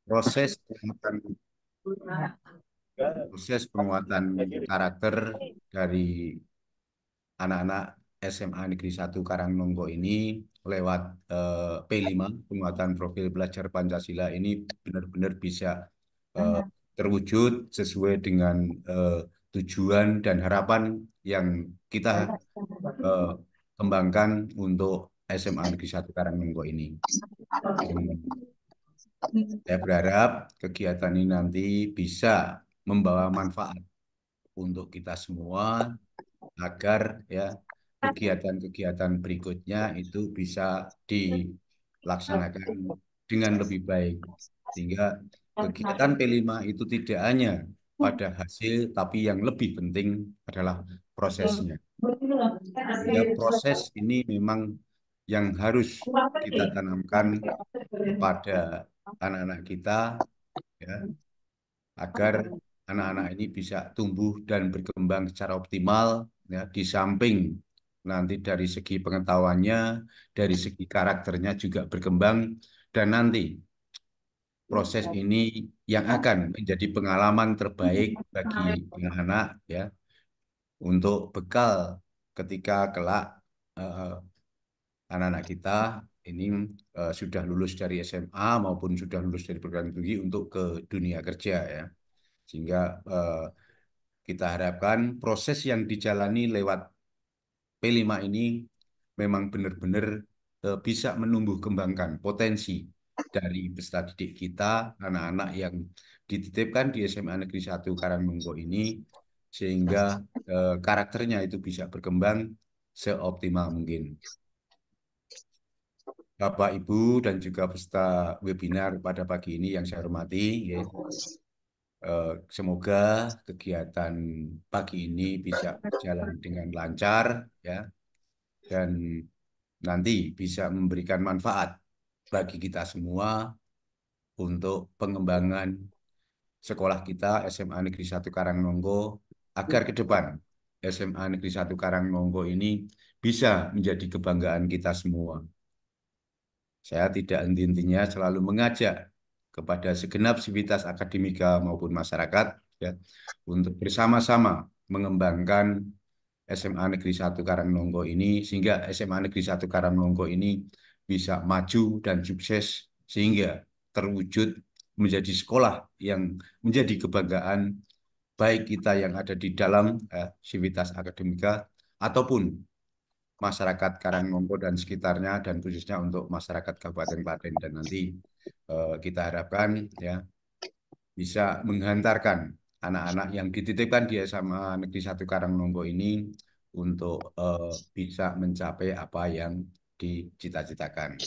proses penguatan proses penguatan karakter dari anak-anak SMA Negeri 1 Karangnonggo ini lewat P5 penguatan profil pelajar Pancasila ini benar-benar bisa eh, terwujud sesuai dengan eh, tujuan dan harapan yang kita eh, kembangkan untuk SMA Negeri 1 Karangnonggo ini. Dan saya berharap kegiatan ini nanti bisa membawa manfaat untuk kita semua agar ya kegiatan-kegiatan berikutnya itu bisa dilaksanakan dengan lebih baik. Sehingga kegiatan P5 itu tidak hanya pada hasil, tapi yang lebih penting adalah prosesnya. Sehingga proses ini memang yang harus kita tanamkan kepada anak-anak kita ya, agar anak-anak ini bisa tumbuh dan berkembang secara optimal ya, di samping nanti dari segi pengetahuannya, dari segi karakternya juga berkembang dan nanti proses ini yang akan menjadi pengalaman terbaik bagi anak-anak ya untuk bekal ketika kelak eh, anak-anak kita ini sudah lulus dari SMA maupun sudah lulus dari perguruan tinggi untuk ke dunia kerja ya. Sehingga kita harapkan proses yang dijalani lewat P5 ini memang benar-benar bisa menumbuh kembangkan potensi dari peserta didik kita, anak-anak yang dititipkan di SMA Negeri 1 Karangmengko ini, sehingga karakternya itu bisa berkembang seoptimal mungkin. Bapak, Ibu, dan juga peserta webinar pada pagi ini yang saya hormati, ya. Semoga kegiatan pagi ini bisa berjalan dengan lancar ya dan nanti bisa memberikan manfaat bagi kita semua untuk pengembangan sekolah kita SMA Negeri 1 Karangnonggo agar ke depan SMA Negeri 1 Karangnonggo ini bisa menjadi kebanggaan kita semua. Saya tidak henti-hentinya selalu mengajak kepada segenap sivitas akademika maupun masyarakat ya, untuk bersama-sama mengembangkan SMA Negeri 1 Karangnonggo ini sehingga SMA Negeri 1 Karangnonggo ini bisa maju dan sukses sehingga terwujud menjadi sekolah yang menjadi kebanggaan baik kita yang ada di dalam sivitas akademika ataupun masyarakat Karangnonggo dan sekitarnya dan khususnya untuk masyarakat Kabupaten Klaten dan nanti kita harapkan ya bisa menghantarkan anak-anak yang dititipkan di SMA Negeri 1 Karangnonggo ini untuk bisa mencapai apa yang dicita-citakan.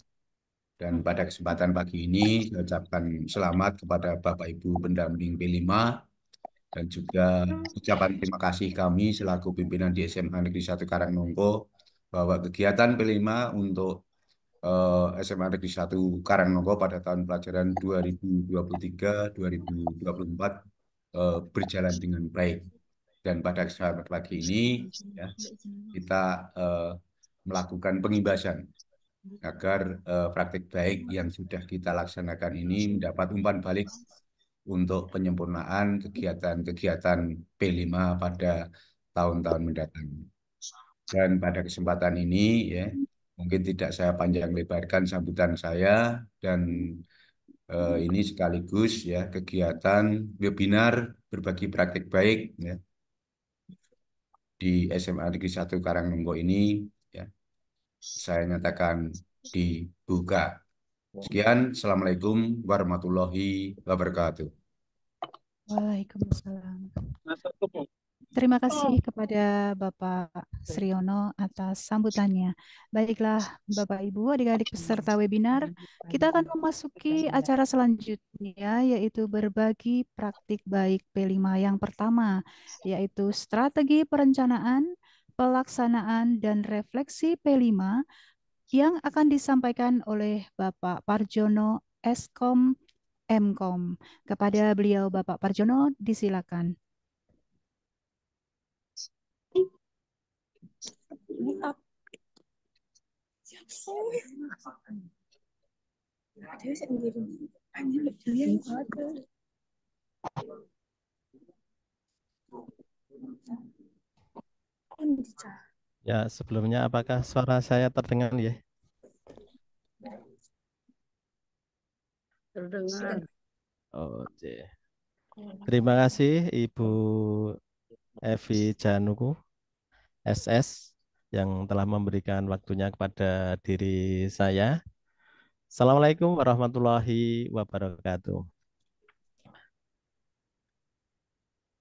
Dan pada kesempatan pagi ini saya ucapkan selamat kepada Bapak Ibu pendamping P5 dan juga ucapan terima kasih kami selaku pimpinan di SMA Negeri 1 Karangnonggo bahwa kegiatan P5 untuk SMA Negeri 1 Karangnonggo pada tahun pelajaran 2023-2024 berjalan dengan baik. Dan pada kesempatan pagi ini ya, kita melakukan pengimbasan agar praktik baik yang sudah kita laksanakan ini mendapat umpan balik untuk penyempurnaan kegiatan-kegiatan P5 pada tahun-tahun mendatang. Dan pada kesempatan ini ya mungkin tidak saya panjang lebarkan sambutan saya dan ini sekaligus ya kegiatan webinar berbagi praktik baik ya di SMA Negeri 1 Karangnonggo ini ya saya nyatakan dibuka. Sekian, Assalamualaikum warahmatullahi wabarakatuh. Waalaikumsalam. Terima kasih kepada Bapak Sriono atas sambutannya. Baiklah, Bapak Ibu, adik-adik peserta webinar, kita akan memasuki acara selanjutnya, yaitu berbagi praktik baik P5 yang pertama, yaitu strategi perencanaan, pelaksanaan, dan refleksi P5 yang akan disampaikan oleh Bapak Parjono Eskom Mkom. Kepada beliau, Bapak Parjono, disilakan. Ya, sebelumnya apakah suara saya terdengar ya? Terdengar. Oke. Terima kasih Ibu Evi Januku SS yang telah memberikan waktunya kepada diri saya. Assalamualaikum warahmatullahi wabarakatuh.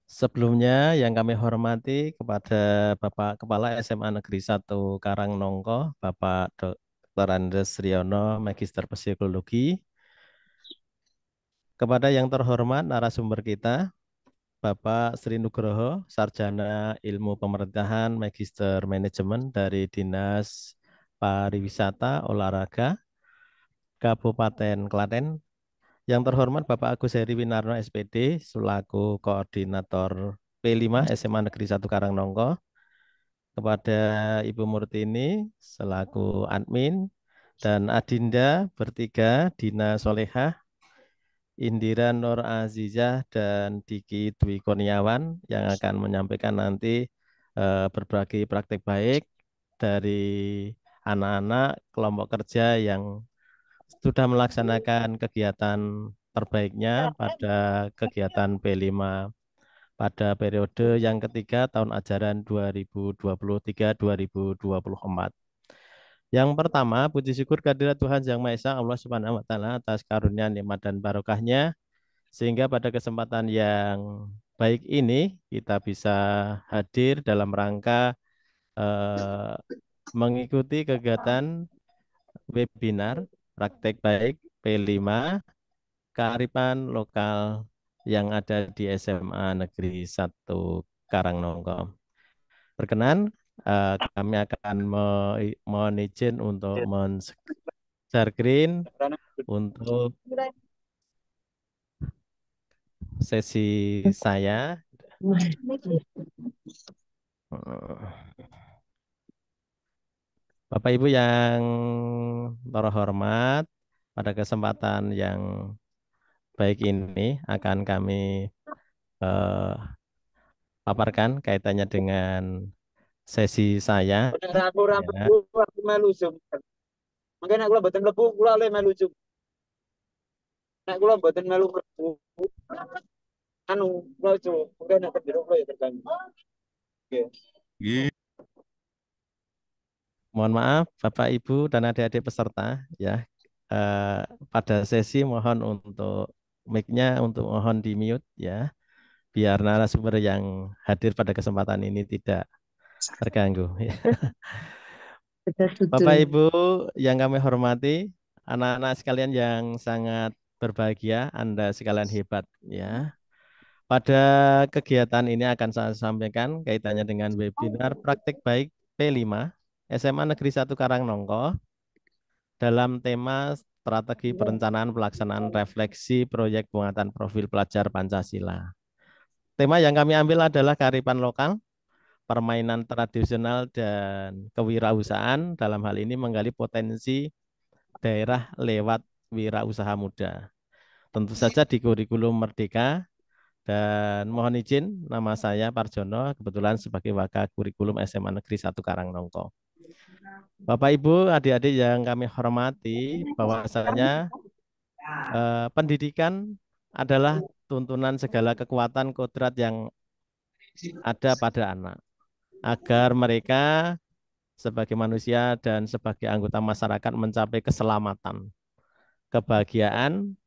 Sebelumnya yang kami hormati kepada Bapak Kepala SMA Negeri 1 Karangnongko, Bapak Dr. Andes Riono, Magister Psikologi. Kepada yang terhormat narasumber kita, Bapak Sri Nugroho, Sarjana Ilmu Pemerintahan, Magister Manajemen dari Dinas Pariwisata Olahraga Kabupaten Klaten. Yang terhormat Bapak Agus Heri Winarno SPD selaku Koordinator P5 SMA Negeri 1 Karangnongko. Kepada Ibu Murtini selaku admin dan Adinda bertiga, Dina Solehah, Indira Nur Azizah dan Diki Dwi Kurniawan yang akan menyampaikan nanti berbagi praktik baik dari anak-anak kelompok kerja yang sudah melaksanakan kegiatan terbaiknya pada kegiatan P5 pada periode yang ketiga tahun ajaran 2023-2024. Yang pertama, puji syukur kehadirat Tuhan Yang Maha Esa Allah Subhanahu wa taala atas karunia nikmat dan barokahnya sehingga pada kesempatan yang baik ini kita bisa hadir dalam rangka mengikuti kegiatan webinar praktek baik P5 kearifan lokal yang ada di SMA Negeri 1 Karangnongko. Berkenan, kami akan mohon izin untuk share screen untuk sesi saya. Bapak Ibu yang terhormat, pada kesempatan yang baik ini akan kami paparkan kaitannya dengan sesi saya. Aku rambut Ya. aku melu Zoom. Makanya aku mboten mlebu, kula le melu Zoom. Nek kula mboten melu mlebu. Anu, kula Zoom. Mungkin nek kebiro kula ya terganggu. Oke. Mohon maaf Bapak Ibu dan adik-adik peserta ya. Pada sesi mohon untuk mic-nya untuk mohon di mute ya. Biar narasumber yang hadir pada kesempatan ini tidak terganggu. Bapak Ibu yang kami hormati, anak-anak sekalian yang sangat berbahagia, Anda sekalian hebat ya. Pada kegiatan ini akan saya sampaikan kaitannya dengan webinar praktik baik P5 SMA Negeri 1 Karangnongko dalam tema strategi perencanaan pelaksanaan refleksi proyek penguatan profil pelajar Pancasila. Tema yang kami ambil adalah kearifan lokal, permainan tradisional dan kewirausahaan, dalam hal ini menggali potensi daerah lewat wirausaha muda. Tentu saja di kurikulum Merdeka, dan mohon izin nama saya Parjono, kebetulan sebagai wakil kurikulum SMA Negeri 1 Karangnongko. Bapak Ibu, adik-adik yang kami hormati, bahwasanya pendidikan adalah tuntunan segala kekuatan kodrat yang ada pada anak, agar mereka sebagai manusia dan sebagai anggota masyarakat mencapai keselamatan, kebahagiaan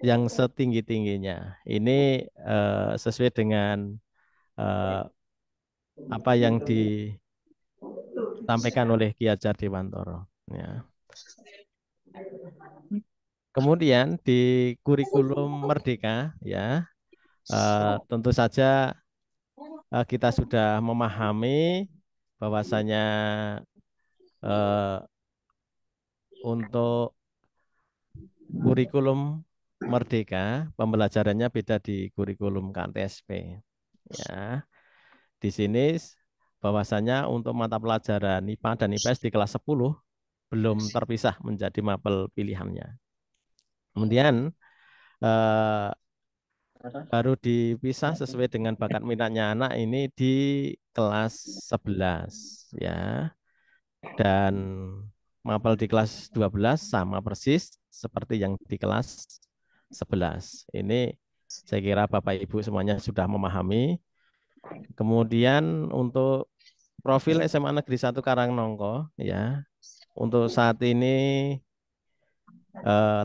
yang setinggi-tingginya. Ini sesuai dengan apa yang disampaikan oleh Ki Hajar Dewantoro. Ya. Kemudian di kurikulum Merdeka, ya, tentu saja kita sudah memahami bahwasanya untuk kurikulum Merdeka pembelajarannya beda di kurikulum KTSP. Ya, di sini bahwasanya untuk mata pelajaran IPA dan IPS di kelas 10 belum terpisah menjadi mapel pilihannya. Kemudian eh, baru dipisah sesuai dengan bakat minatnya anak ini di kelas 11 ya. Dan mapel di kelas 12 sama persis seperti yang di kelas 11. Ini saya kira Bapak Ibu semuanya sudah memahami. Kemudian untuk profil SMA Negeri 1 Karangnongko ya. Untuk saat ini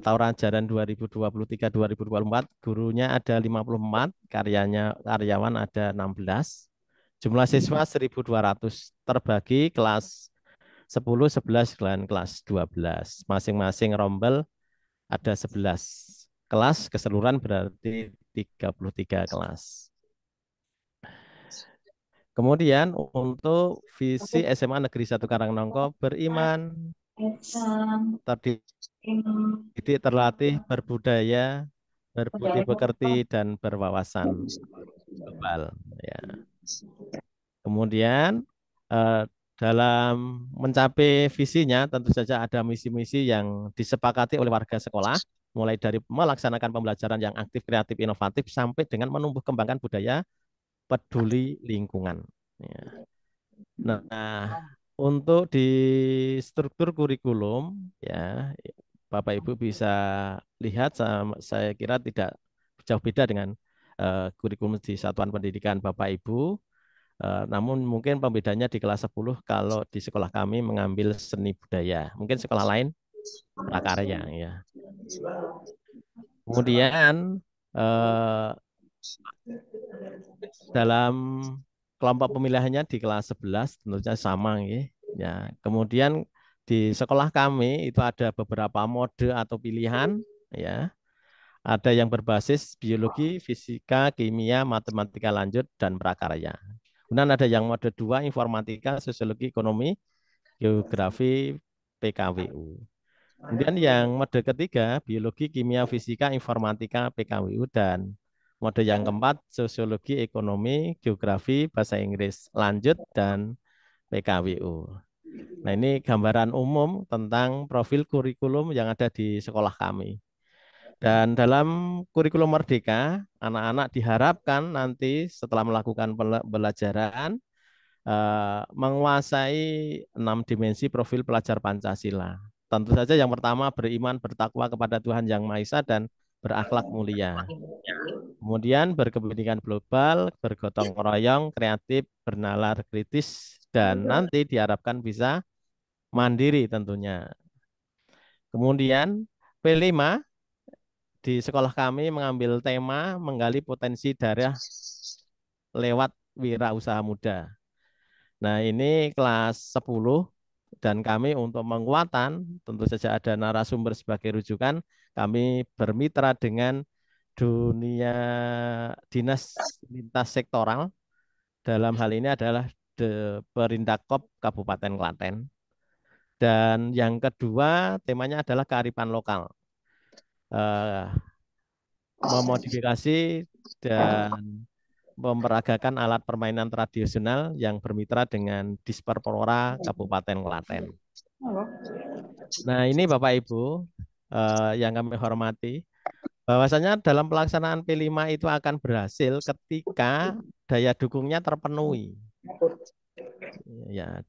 tahun ajaran 2023-2024 gurunya ada 54, karyawan ada 16. Jumlah siswa 1.200 terbagi kelas 10, 11 dan kelas 12. Masing-masing rombel ada 11 kelas, keseluruhan berarti 33 kelas. Kemudian untuk visi SMA Negeri 1 Karangnongko, beriman, terdidik, terlatih, berbudaya, berbudi pekerti, dan berwawasan global. Ya. Kemudian dalam mencapai visinya tentu saja ada misi-misi yang disepakati oleh warga sekolah, mulai dari melaksanakan pembelajaran yang aktif, kreatif, inovatif, sampai dengan menumbuh kembangkan budaya peduli lingkungan. Ya. Nah, untuk di struktur kurikulum, ya Bapak Ibu bisa lihat, saya kira tidak jauh beda dengan kurikulum di satuan pendidikan Bapak Ibu. Namun mungkin pembedanya di kelas 10 kalau di sekolah kami mengambil seni budaya. Mungkin sekolah lain prakarya ya. Kemudian dalam kelompok pemilihannya di kelas 11 tentunya sama ya. Kemudian di sekolah kami itu ada beberapa mode atau pilihan ya. Ada yang berbasis biologi, fisika, kimia, matematika lanjut, dan prakarya. Kemudian ada yang mode 2, informatika, sosiologi, ekonomi, geografi, PKWU. Kemudian yang mode ketiga, biologi, kimia, fisika, informatika, PKWU, dan mode yang keempat, sosiologi, ekonomi, geografi, bahasa Inggris lanjut, dan PKWU. Nah, ini gambaran umum tentang profil kurikulum yang ada di sekolah kami. Dan dalam kurikulum Merdeka, anak-anak diharapkan nanti setelah melakukan pembelajaran menguasai 6 dimensi profil pelajar Pancasila. Tentu saja yang pertama beriman, bertakwa kepada Tuhan Yang Maha Esa dan berakhlak mulia. Kemudian berkepentingan global, bergotong royong, kreatif, bernalar kritis, dan nanti diharapkan bisa mandiri tentunya. Kemudian P5 di sekolah kami mengambil tema menggali potensi daerah lewat wirausaha muda. Nah, ini kelas 10 dan kami untuk penguatan tentu saja ada narasumber sebagai rujukan. Kami bermitra dengan dunia dinas lintas sektoral. Dalam hal ini adalah Perindakop Kabupaten Klaten. Dan yang kedua temanya adalah kearifan lokal. Memodifikasi dan memperagakan alat permainan tradisional yang bermitra dengan Disperpora Kabupaten Klaten. Nah, ini Bapak Ibu yang kami hormati, bahwasanya dalam pelaksanaan P5 itu akan berhasil ketika daya dukungnya terpenuhi. Ya,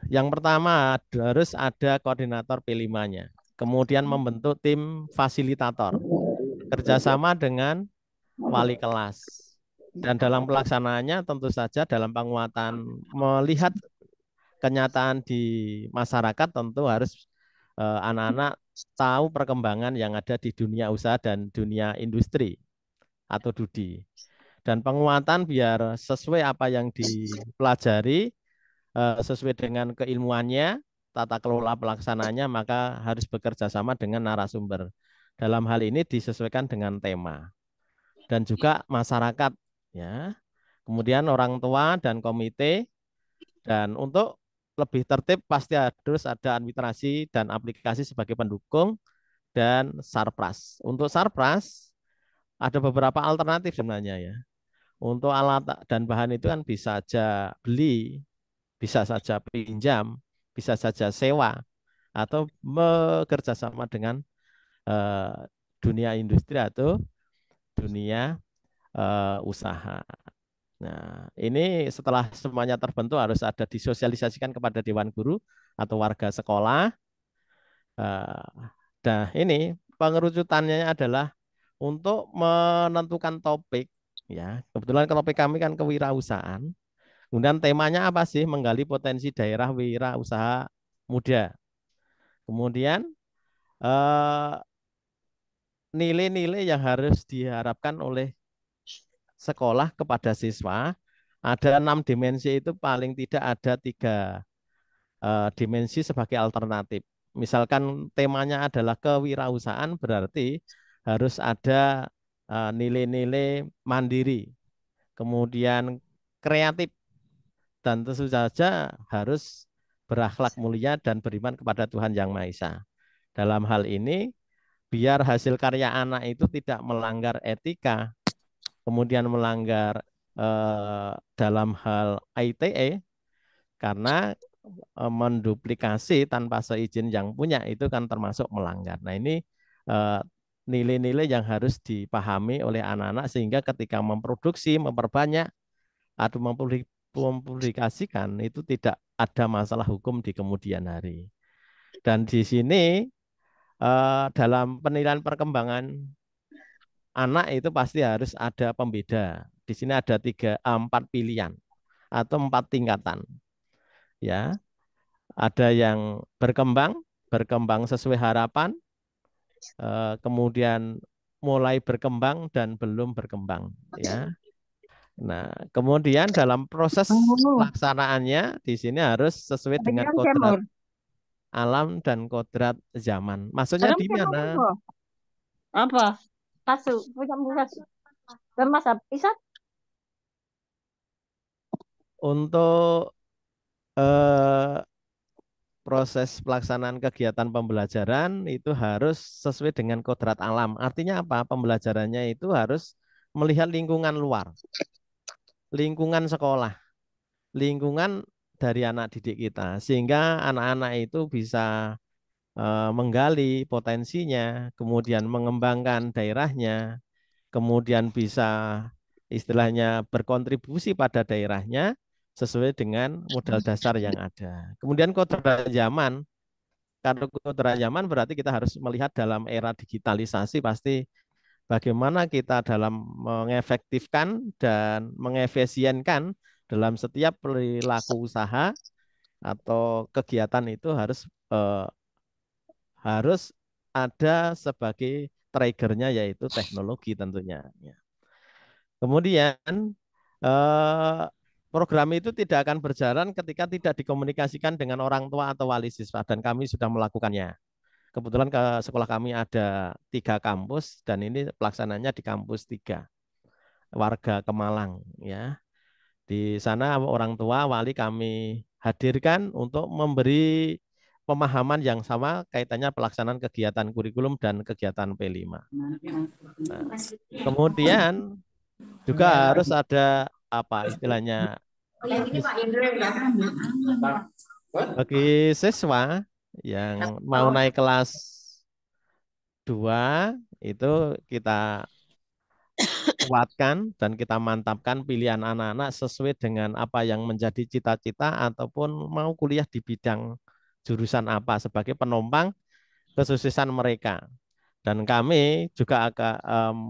yang pertama harus ada koordinator P5-nya, kemudian membentuk tim fasilitator, kerjasama dengan wali kelas. Dan dalam pelaksanaannya tentu saja dalam penguatan melihat kenyataan di masyarakat tentu harus anak-anak tahu perkembangan yang ada di dunia usaha dan dunia industri atau DUDI. Dan penguatan biar sesuai apa yang dipelajari, sesuai dengan keilmuannya, tata kelola pelaksananya, maka harus bekerja sama dengan narasumber. Dalam hal ini disesuaikan dengan tema. Dan juga masyarakat, ya. Kemudian orang tua dan komite, dan untuk lebih tertib pasti harus ada administrasi dan aplikasi sebagai pendukung dan sarpras. Untuk sarpras ada beberapa alternatif sebenarnya ya. Untuk alat dan bahan itu kan bisa saja beli, bisa saja pinjam, bisa saja sewa, atau bekerja sama dengan dunia industri atau dunia usaha. Nah, ini setelah semuanya terbentuk harus ada disosialisasikan kepada dewan guru atau warga sekolah. Nah, ini pengerucutannya adalah untuk menentukan topik, ya. Kebetulan topik kami kan kewirausahaan. Kemudian temanya apa sih? Menggali potensi daerah wirausaha muda. Kemudian nilai-nilai yang harus diharapkan oleh sekolah kepada siswa, ada 6 dimensi, itu paling tidak ada 3 dimensi sebagai alternatif. Misalkan temanya adalah kewirausahaan, berarti harus ada nilai-nilai mandiri, kemudian kreatif, dan tentu saja harus berakhlak mulia dan beriman kepada Tuhan Yang Maha Esa. Dalam hal ini, biar hasil karya anak itu tidak melanggar etika, kemudian melanggar dalam hal ITE, karena menduplikasi tanpa seizin yang punya itu kan termasuk melanggar. Nah, ini nilai-nilai yang harus dipahami oleh anak-anak sehingga ketika memproduksi, memperbanyak atau mempublikasikan itu tidak ada masalah hukum di kemudian hari. Dan di sini dalam penilaian perkembangan anak itu pasti harus ada pembeda. Di sini ada 4 pilihan atau 4 tingkatan. Ya, ada yang berkembang sesuai harapan, kemudian mulai berkembang dan belum berkembang. Ya. Nah, kemudian dalam proses pelaksanaannya di sini harus sesuai dengan kodrat alam dan kodrat zaman. Maksudnya di mana? Apa? Kasu, punya kasu. Lemas bisa? Untuk proses pelaksanaan kegiatan pembelajaran itu harus sesuai dengan kodrat alam. Artinya apa? Pembelajarannya itu harus melihat lingkungan luar, lingkungan sekolah, lingkungan dari anak didik kita, sehingga anak-anak itu bisa menggali potensinya, kemudian mengembangkan daerahnya, kemudian bisa istilahnya berkontribusi pada daerahnya sesuai dengan modal dasar yang ada. Kemudian kodrat zaman. Kalau kodrat zaman berarti kita harus melihat dalam era digitalisasi, pasti bagaimana kita dalam mengefektifkan dan mengefisienkan dalam setiap perilaku usaha atau kegiatan itu harus ada sebagai triggernya, yaitu teknologi tentunya. Kemudian program itu tidak akan berjalan ketika tidak dikomunikasikan dengan orang tua atau wali siswa, dan kami sudah melakukannya. Kebetulan ke sekolah kami ada 3 kampus dan ini pelaksananya di kampus 3 warga Kemalang, ya. Di sana orang tua wali kami hadirkan untuk memberi pemahaman yang sama kaitannya pelaksanaan kegiatan kurikulum dan kegiatan P5. Nah, kemudian juga harus ada apa istilahnya bagi siswa yang mau naik kelas 2 itu kita kuatkan dan kita mantapkan pilihan anak-anak sesuai dengan apa yang menjadi cita-cita ataupun mau kuliah di bidang jurusan apa sebagai penopang kesuksesan mereka. Dan kami juga akan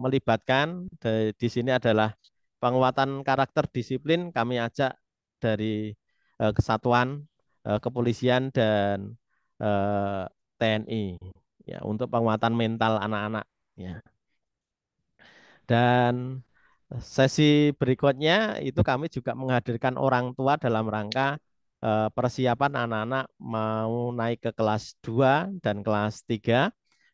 melibatkan di sini adalah penguatan karakter disiplin, kami ajak dari kesatuan kepolisian dan TNI, ya, untuk penguatan mental anak-anak, ya. Dan sesi berikutnya itu kami juga menghadirkan orang tua dalam rangka persiapan anak-anak mau naik ke kelas 2 dan kelas 3,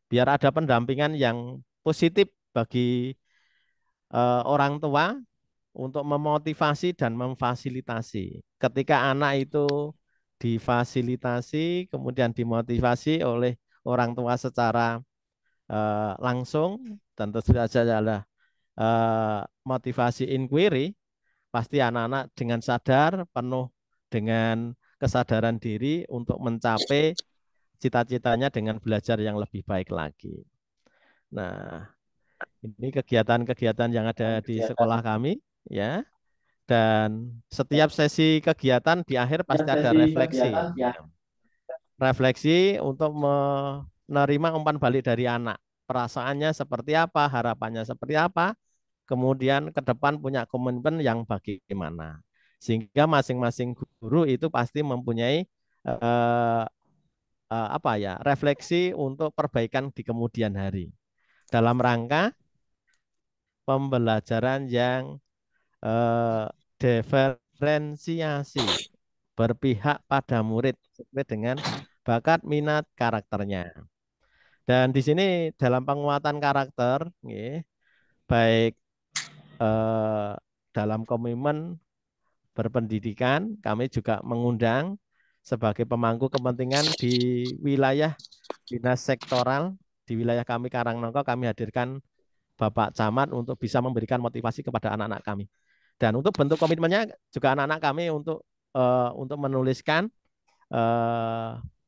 biar ada pendampingan yang positif bagi orang tua untuk memotivasi dan memfasilitasi. Ketika anak itu difasilitasi, kemudian dimotivasi oleh orang tua secara langsung, tentu saja adalah motivasi inquiry, pasti anak-anak dengan sadar, penuh dengan kesadaran diri untuk mencapai cita-citanya dengan belajar yang lebih baik lagi. Nah, ini kegiatan-kegiatan yang ada di sekolah kami, ya. Dan setiap sesi kegiatan di akhir pasti ada refleksi. Refleksi untuk menerima umpan balik dari anak. Perasaannya seperti apa, harapannya seperti apa, kemudian ke depan punya komitmen yang bagaimana. Sehingga masing-masing guru itu pasti mempunyai apa ya, refleksi untuk perbaikan di kemudian hari. Dalam rangka pembelajaran yang diferensiasi, berpihak pada murid sesuai dengan bakat, minat, karakternya. Dan di sini dalam penguatan karakter, baik dalam komitmen berpendidikan, kami juga mengundang sebagai pemangku kepentingan di wilayah dinas sektoral, di wilayah kami Karangnongko, kami hadirkan Bapak Camat untuk bisa memberikan motivasi kepada anak-anak kami. Dan untuk bentuk komitmennya juga anak-anak kami untuk menuliskan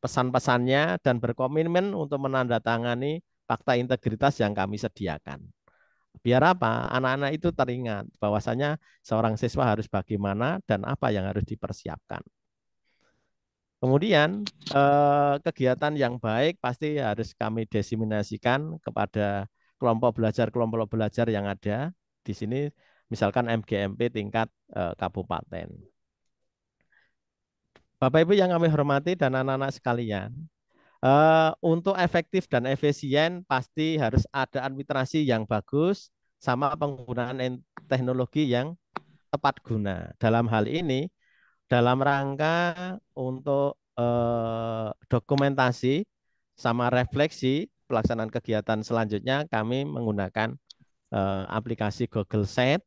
pesan-pesannya dan berkomitmen untuk menandatangani fakta integritas yang kami sediakan. Biar apa? Anak-anak itu teringat bahwasanya seorang siswa harus bagaimana dan apa yang harus dipersiapkan. Kemudian kegiatan yang baik pasti harus kami diseminasikan kepada kelompok belajar yang ada di sini, misalkan MGMP tingkat kabupaten. Bapak Ibu yang kami hormati dan anak-anak sekalian, untuk efektif dan efisien pasti harus ada administrasi yang bagus sama penggunaan teknologi yang tepat guna. Dalam hal ini, dalam rangka untuk dokumentasi sama refleksi pelaksanaan kegiatan selanjutnya, kami menggunakan aplikasi Google Sheet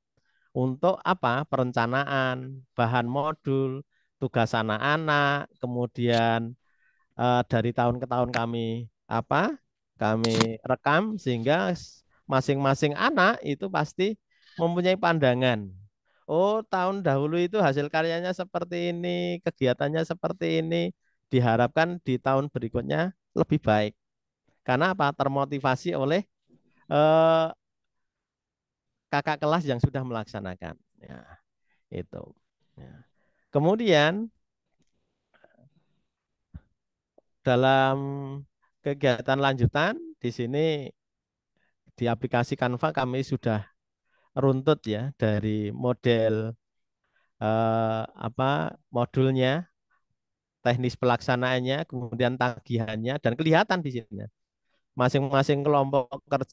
untuk apa? Perencanaan, bahan modul, tugas anak-anak, kemudian dari tahun ke tahun kami rekam sehingga masing-masing anak itu pasti mempunyai pandangan. Oh, tahun dahulu itu hasil karyanya seperti ini, kegiatannya seperti ini, diharapkan di tahun berikutnya lebih baik. Karena apa? Termotivasi oleh kakak kelas yang sudah melaksanakan. Ya, itu. Ya. Kemudian dalam kegiatan lanjutan di sini di aplikasi Canva kami sudah runtut ya dari model modulnya, teknis pelaksanaannya, kemudian tagihannya, dan kelihatan di sini masing-masing kelompok kerja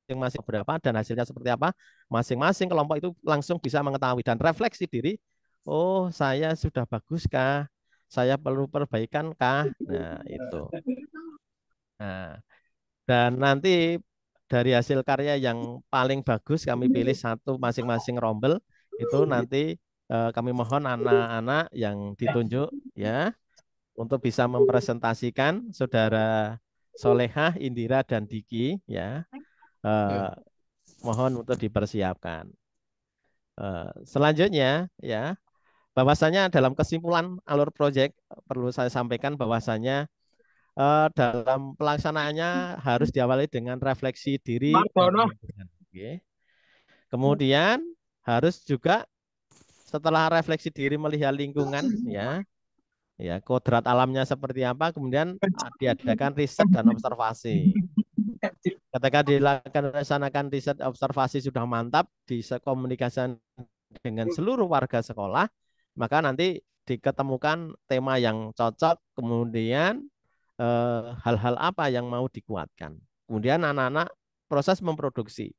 masing-masing berapa dan hasilnya seperti apa, masing-masing kelompok itu langsung bisa mengetahui dan refleksi diri. Oh, saya sudah baguskah? Saya perlu perbaikan kah? Nah, itu. Nah, dan nanti dari hasil karya yang paling bagus kami pilih satu masing-masing rombel, itu nanti kami mohon anak-anak yang ditunjuk ya untuk bisa mempresentasikan Saudara Solehah, Indira, dan Diki ya. Mohon untuk dipersiapkan. Selanjutnya ya, bahwasanya dalam kesimpulan alur proyek perlu saya sampaikan bahwasanya dalam pelaksanaannya harus diawali dengan refleksi diri. Kemudian harus juga setelah refleksi diri melihat lingkungan ya kodrat alamnya seperti apa, kemudian diadakan riset dan observasi. Ketika dilaksanakan riset observasi sudah mantap, dikomunikasikan dengan seluruh warga sekolah, maka nanti diketemukan tema yang cocok, kemudian hal-hal apa yang mau dikuatkan. Kemudian anak-anak proses memproduksi.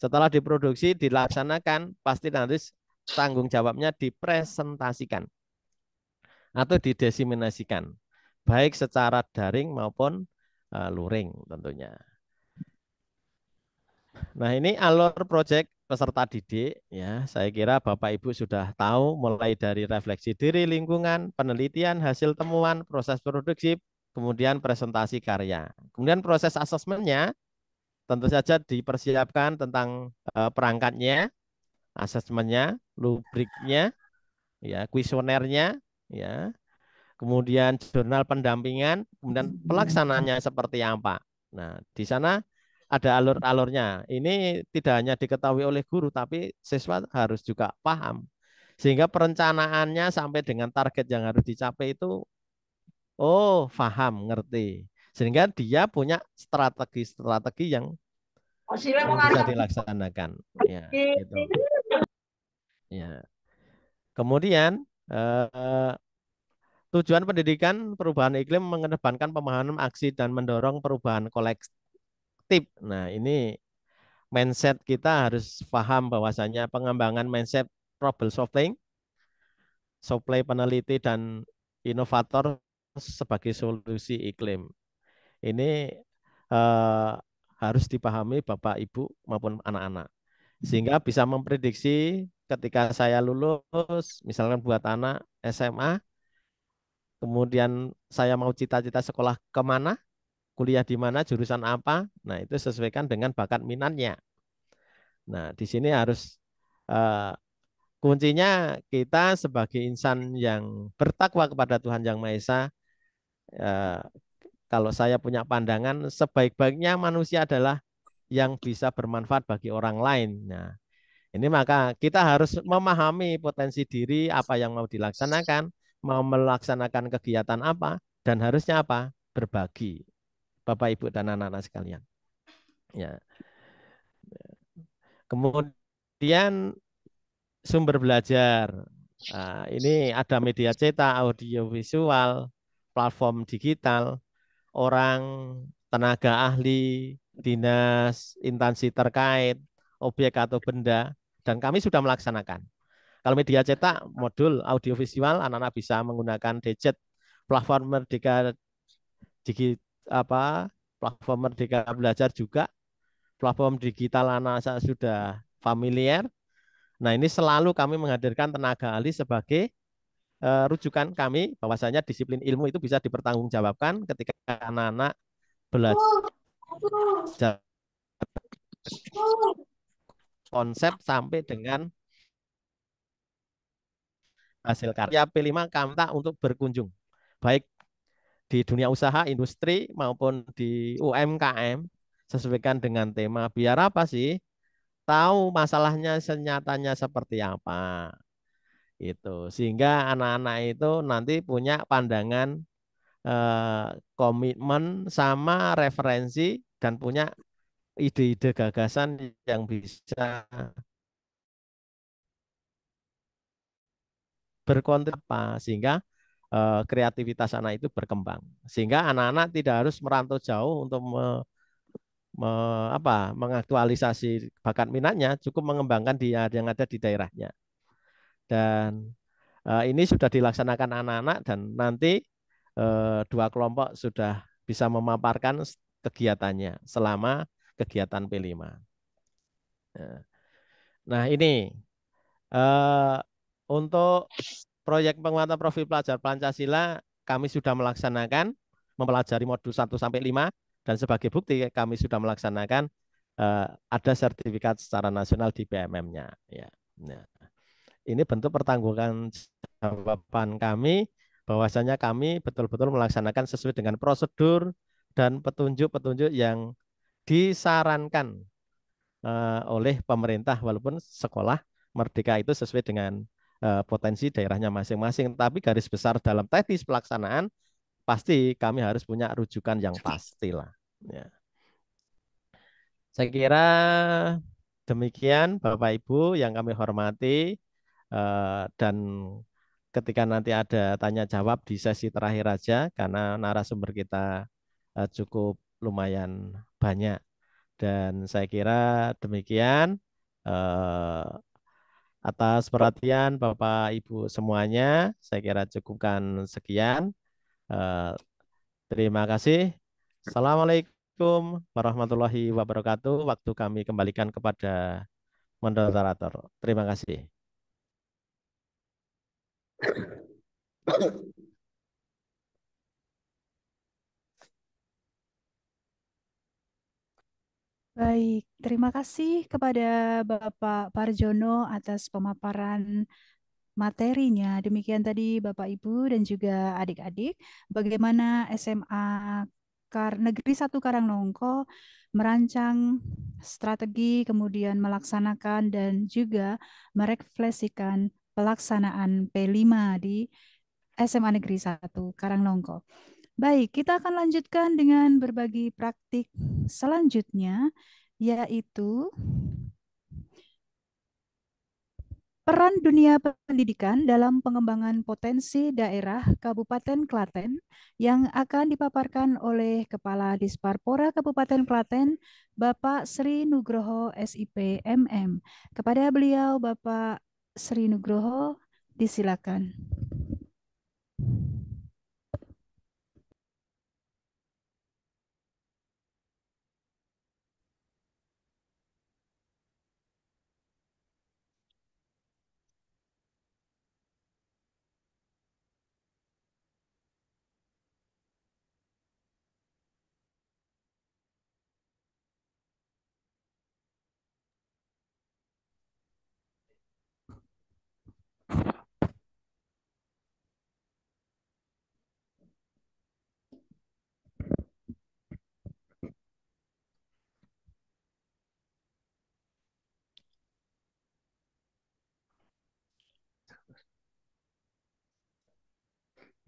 Setelah diproduksi, dilaksanakan, pasti nanti tanggung jawabnya dipresentasikan atau didiseminasikan, baik secara daring maupun luring tentunya. Nah, ini alur proyek peserta didik ya. Saya kira Bapak Ibu sudah tahu mulai dari refleksi diri lingkungan, penelitian, hasil temuan, proses produksi, kemudian presentasi karya. Kemudian proses asesmennya tentu saja dipersiapkan tentang perangkatnya, asesmennya, rubriknya, ya, kuesionernya, ya. Kemudian jurnal pendampingan, kemudian pelaksanaannya seperti apa. Nah, di sana ada alur-alurnya. Ini tidak hanya diketahui oleh guru, tapi siswa harus juga paham. Sehingga perencanaannya sampai dengan target yang harus dicapai itu, oh, paham, ngerti. Sehingga dia punya strategi-strategi yang bisa dilaksanakan. Ya, gitu. Ya. Kemudian, tujuan pendidikan perubahan iklim mengedepankan pemahaman aksi dan mendorong perubahan kolektif. Nah, ini mindset kita harus paham bahwasanya pengembangan mindset problem solving, supply peneliti dan inovator sebagai solusi iklim. Ini harus dipahami Bapak, Ibu maupun anak-anak. Sehingga bisa memprediksi ketika saya lulus, misalkan buat anak SMA, kemudian saya mau cita-cita sekolah kemana, kuliah di mana, jurusan apa. Nah, itu sesuaikan dengan bakat minatnya. Nah, di sini harus kuncinya kita sebagai insan yang bertakwa kepada Tuhan Yang Maha Esa. Kalau saya punya pandangan, sebaik-baiknya manusia adalah yang bisa bermanfaat bagi orang lain. Nah, ini maka kita harus memahami potensi diri, apa yang mau dilaksanakan, mau melaksanakan kegiatan apa, dan harusnya apa? Berbagi. Bapak, Ibu, dan anak-anak sekalian. Ya. Kemudian sumber belajar. Nah, ini ada media cetak, audio visual, platform digital, orang, tenaga ahli, dinas, instansi terkait, objek atau benda, dan kami sudah melaksanakan. Kalau media cetak, modul audiovisual, anak-anak bisa menggunakan gadget, platform Merdeka platform Merdeka Belajar juga, platform digital anak saya sudah familiar. Nah, ini selalu kami menghadirkan tenaga ahli sebagai rujukan kami bahwasanya disiplin ilmu itu bisa dipertanggungjawabkan ketika anak-anak belajar konsep sampai dengan hasil karya. P5 kami untuk berkunjung baik di dunia usaha, industri maupun di UMKM sesuaikan dengan tema. Biar apa sih? Tahu masalahnya senyatanya seperti apa. Itu sehingga anak-anak itu nanti punya pandangan komitmen sama referensi dan punya ide-ide gagasan yang bisa berkontribusi sehingga kreativitas anak itu berkembang. Sehingga anak-anak tidak harus merantau jauh untuk mengaktualisasi bakat minatnya, cukup mengembangkan yang ada di daerahnya. Dan ini sudah dilaksanakan anak-anak dan nanti dua kelompok sudah bisa memaparkan kegiatannya selama kegiatan P5. Nah, ini untuk proyek penguatan profil pelajar Pancasila kami sudah melaksanakan mempelajari modul 1 sampai 5 dan sebagai bukti kami sudah melaksanakan ada sertifikat secara nasional di BMM-nya. Ya. Nah, ini bentuk pertanggungjawaban jawaban kami bahwasanya kami betul-betul melaksanakan sesuai dengan prosedur dan petunjuk-petunjuk yang disarankan oleh pemerintah, walaupun sekolah Merdeka itu sesuai dengan potensi daerahnya masing-masing, tapi garis besar dalam teknis pelaksanaan pasti kami harus punya rujukan yang pastilah. Ya. Saya kira demikian Bapak Ibu yang kami hormati, dan ketika nanti ada tanya jawab di sesi terakhir aja karena narasumber kita cukup lumayan banyak. Dan saya kira demikian atas perhatian Bapak Ibu semuanya. Saya kira cukupkan sekian. Terima kasih. Assalamualaikum warahmatullahi wabarakatuh. Waktu kami kembalikan kepada moderator. Terima kasih. Baik, terima kasih kepada Bapak Parjono atas pemaparan materinya. Demikian tadi Bapak Ibu dan juga adik-adik, bagaimana SMA Negeri 1 Karangnongko merancang strategi, kemudian melaksanakan dan juga merefleksikan pelaksanaan P5 di SMA Negeri 1 Karangnongko. Baik, kita akan lanjutkan dengan berbagi praktik selanjutnya, yaitu peran dunia pendidikan dalam pengembangan potensi daerah Kabupaten Klaten yang akan dipaparkan oleh Kepala Disparpora Kabupaten Klaten, Bapak Sri Nugroho SIP MM. Kepada beliau, Bapak Sri Nugroho, disilakan.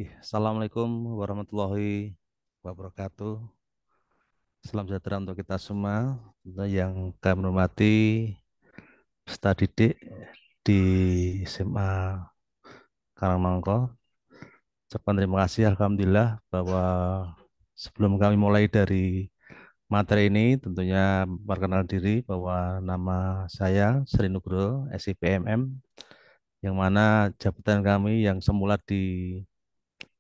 Assalamualaikum warahmatullahi wabarakatuh. Salam sejahtera untuk kita semua. Yang kami hormati peserta didik di SMA Karangnongko. Ucapkan terima kasih, alhamdulillah, bahwa sebelum kami mulai dari materi ini, tentunya perkenalkan diri bahwa nama saya Sri Nugroho, SIPMM, yang mana jabatan kami yang semula di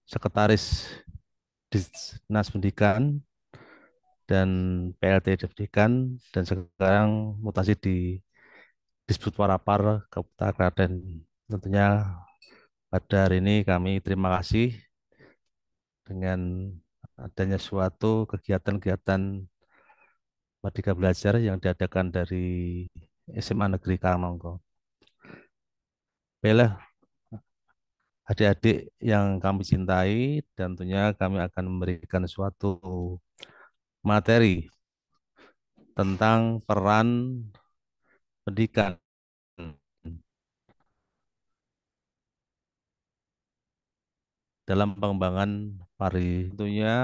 Sekretaris Dinas Pendidikan dan PLT Pendidikan dan sekarang mutasi di Disbud Parapar Kabupaten Klaten. Tentunya pada hari ini kami terima kasih dengan adanya suatu kegiatan-kegiatan Merdeka Belajar yang diadakan dari SMA Negeri Karangnongko. Baiklah, adik-adik yang kami cintai, dan tentunya kami akan memberikan suatu materi tentang peran pendidikan dalam pengembangan pariwisata. Tentunya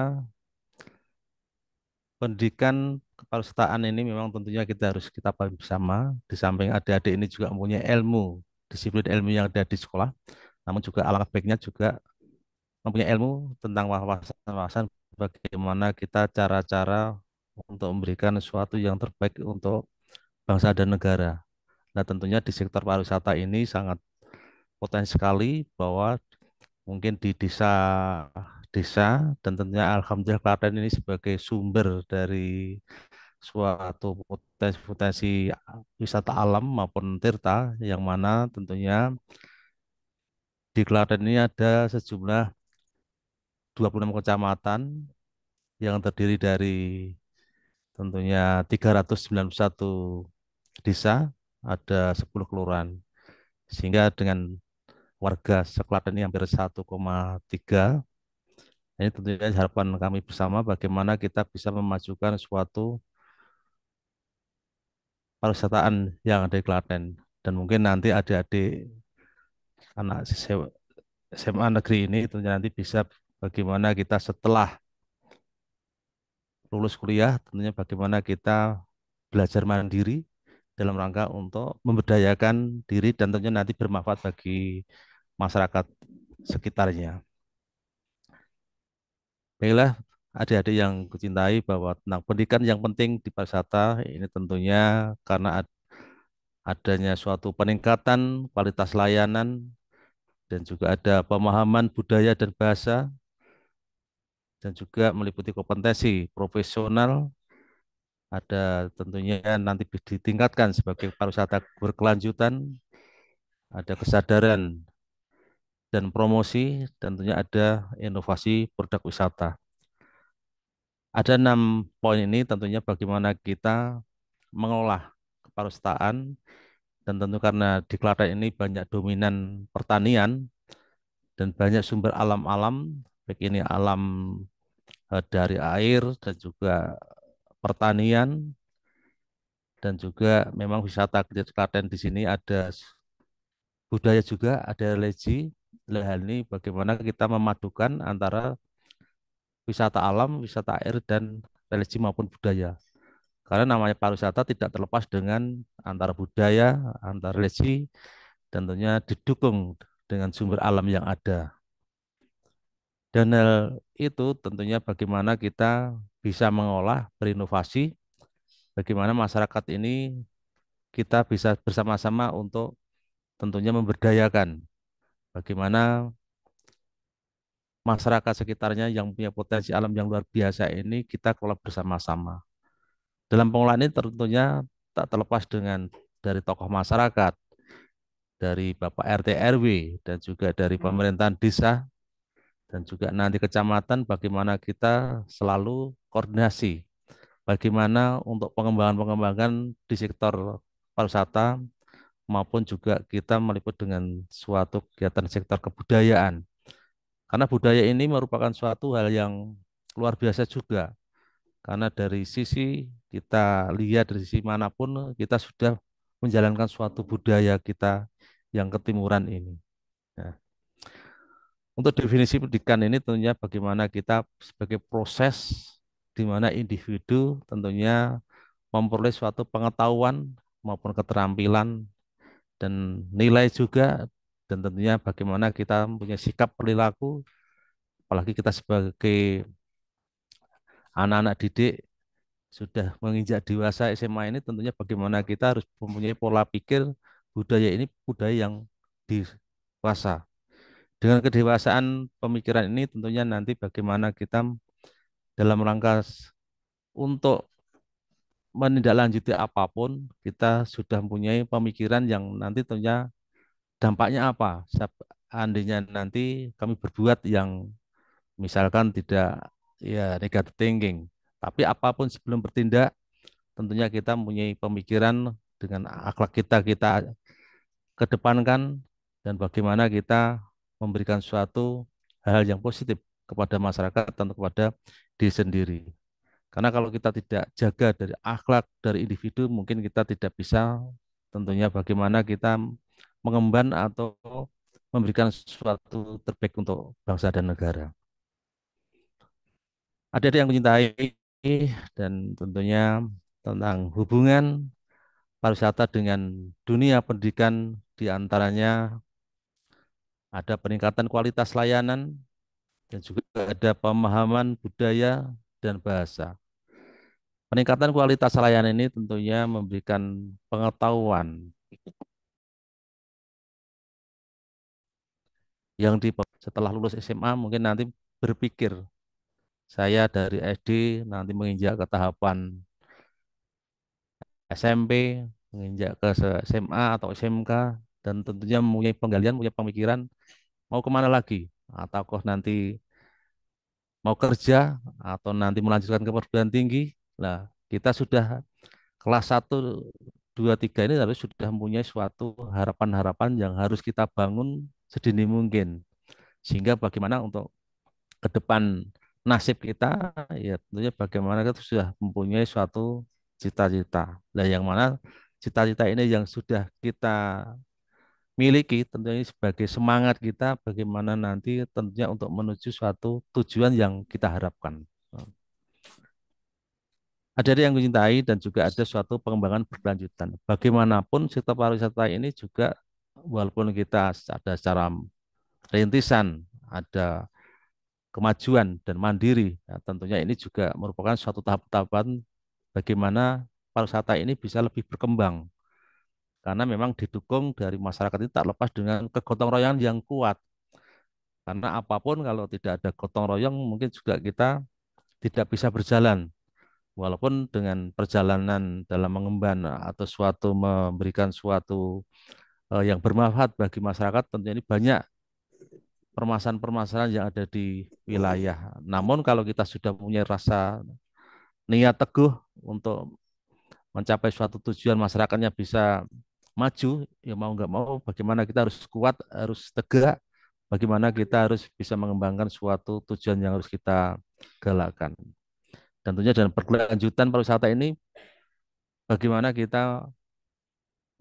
pendidikan kepariwisataan ini memang tentunya kita pahami bersama. Di samping adik-adik ini juga mempunyai ilmu, disiplin ilmu yang ada di sekolah, namun juga alangkah baiknya juga mempunyai ilmu tentang wawasan-wawasan bagaimana kita cara-cara untuk memberikan sesuatu yang terbaik untuk bangsa dan negara. Nah, tentunya di sektor pariwisata ini sangat potensi sekali bahwa mungkin di desa dan tentunya alhamdulillah Klaten ini sebagai sumber dari suatu potensi-potensi wisata alam maupun tirta yang mana tentunya di Klaten ini ada sejumlah 26 kecamatan yang terdiri dari tentunya 391 desa, ada 10 kelurahan. Sehingga dengan warga seklaten ini hampir 1,3. Ini tentunya harapan kami bersama bagaimana kita bisa memajukan suatu pariwisataan yang ada di Klaten. Dan mungkin nanti adik-adik anak SMA negeri ini tentunya nanti bisa bagaimana kita setelah lulus kuliah, tentunya bagaimana kita belajar mandiri dalam rangka untuk memberdayakan diri dan tentunya nanti bermanfaat bagi masyarakat sekitarnya. Baiklah, adik-adik yang kucintai, bahwa tentang pendidikan yang penting di pariwisata ini tentunya karena adanya suatu peningkatan kualitas layanan dan juga ada pemahaman budaya dan bahasa dan juga meliputi kompetensi profesional, ada tentunya nanti ditingkatkan sebagai pariwisata berkelanjutan, ada kesadaran dan promosi, dan tentunya ada inovasi produk wisata. Ada 6 poin ini tentunya bagaimana kita mengolah kepariwisataan dan tentu karena di Klaten ini banyak dominan pertanian dan banyak sumber alam-alam, baik ini alam dari air dan juga pertanian dan juga memang wisata di Klaten di sini ada budaya juga, ada religi. Hal ini bagaimana kita memadukan antara wisata alam, wisata air, dan religi maupun budaya. Karena namanya pariwisata tidak terlepas dengan antara budaya, antara religi, dan tentunya didukung dengan sumber alam yang ada. Dan hal itu tentunya bagaimana kita bisa mengolah, berinovasi, bagaimana masyarakat ini kita bisa bersama-sama untuk tentunya memberdayakan bagaimana masyarakat sekitarnya yang punya potensi alam yang luar biasa ini kita kelola bersama-sama. Dalam pengolahan ini tentunya tak terlepas dengan dari tokoh masyarakat, dari Bapak RT RW, dan juga dari pemerintahan desa, dan juga nanti kecamatan, bagaimana kita selalu koordinasi, bagaimana untuk pengembangan-pengembangan di sektor pariwisata, maupun juga kita meliput dengan suatu kegiatan sektor kebudayaan. Karena budaya ini merupakan suatu hal yang luar biasa juga. Karena dari sisi kita lihat dari sisi manapun kita sudah menjalankan suatu budaya kita yang ketimuran ini. Nah, untuk definisi pendidikan ini tentunya bagaimana kita sebagai proses di mana individu tentunya memperoleh suatu pengetahuan maupun keterampilan dan nilai juga, dan tentunya bagaimana kita mempunyai sikap perilaku, apalagi kita sebagai anak-anak didik sudah menginjak dewasa SMA ini tentunya bagaimana kita harus mempunyai pola pikir budaya ini budaya yang dewasa. Dengan kedewasaan pemikiran ini tentunya nanti bagaimana kita dalam rangka untuk menindaklanjuti apapun kita sudah mempunyai pemikiran yang nanti tentunya dampaknya apa. Seandainya nanti kami berbuat yang misalkan tidak ya negative thinking, tapi apapun sebelum bertindak tentunya kita mempunyai pemikiran dengan akhlak kita kedepankan dan bagaimana kita memberikan suatu hal yang positif kepada masyarakat dan kepada diri sendiri. Karena kalau kita tidak jaga dari akhlak dari individu, mungkin kita tidak bisa tentunya bagaimana kita mengemban atau memberikan sesuatu terbaik untuk bangsa dan negara. Ada yang mencintai dan tentunya tentang hubungan pariwisata dengan dunia pendidikan, di antaranya ada peningkatan kualitas layanan dan juga ada pemahaman budaya dan bahasa. Peningkatan kualitas layanan ini tentunya memberikan pengetahuan yang setelah lulus SMA mungkin nanti berpikir saya dari SD nanti menginjak ke tahapan SMP, menginjak ke SMA atau SMK, dan tentunya mempunyai penggalian, punya pemikiran mau kemana lagi, ataukah nanti mau kerja atau nanti melanjutkan ke perguruan tinggi. Nah, kita sudah kelas 1, 2, 3 ini harus sudah mempunyai suatu harapan-harapan yang harus kita bangun sedini mungkin. Sehingga bagaimana untuk ke depan nasib kita, ya tentunya bagaimana kita sudah mempunyai suatu cita-cita. Nah, yang mana cita-cita ini yang sudah kita miliki tentunya sebagai semangat kita bagaimana nanti tentunya untuk menuju suatu tujuan yang kita harapkan. Ada yang mencintai dan juga ada suatu pengembangan berkelanjutan. Bagaimanapun sektor pariwisata ini juga walaupun kita ada secara rintisan, ada kemajuan dan mandiri, ya, tentunya ini juga merupakan suatu tahap-tahapan bagaimana pariwisata ini bisa lebih berkembang. Karena memang didukung dari masyarakat itu tak lepas dengan kegotong royongan yang kuat. Karena apapun kalau tidak ada gotong royong mungkin juga kita tidak bisa berjalan. Walaupun dengan perjalanan dalam mengemban atau suatu memberikan suatu yang bermanfaat bagi masyarakat, tentunya ini banyak permasalahan-permasalahan yang ada di wilayah. Namun kalau kita sudah punya rasa niat teguh untuk mencapai suatu tujuan, masyarakatnya bisa maju, ya mau nggak mau bagaimana kita harus kuat, harus tegak, bagaimana kita harus bisa mengembangkan suatu tujuan yang harus kita galakkan. Dan tentunya dengan berkelanjutan pariwisata ini, bagaimana kita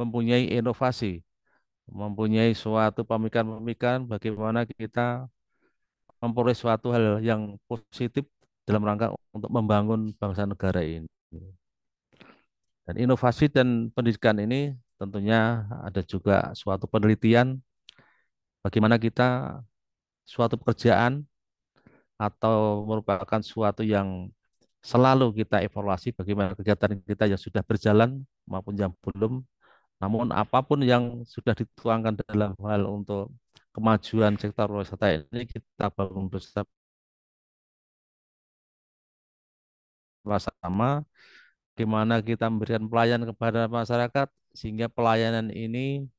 mempunyai inovasi, mempunyai suatu pemikiran-pemikiran, bagaimana kita memperoleh suatu hal yang positif dalam rangka untuk membangun bangsa negara ini. Dan inovasi dan pendidikan ini tentunya ada juga suatu penelitian bagaimana kita suatu pekerjaan atau merupakan suatu yang selalu kita evaluasi bagaimana kegiatan kita yang sudah berjalan maupun yang belum. Namun apapun yang sudah dituangkan dalam hal untuk kemajuan sektor pariwisata ini kita bangun bersama, bagaimana kita memberikan pelayanan kepada masyarakat sehingga pelayanan ini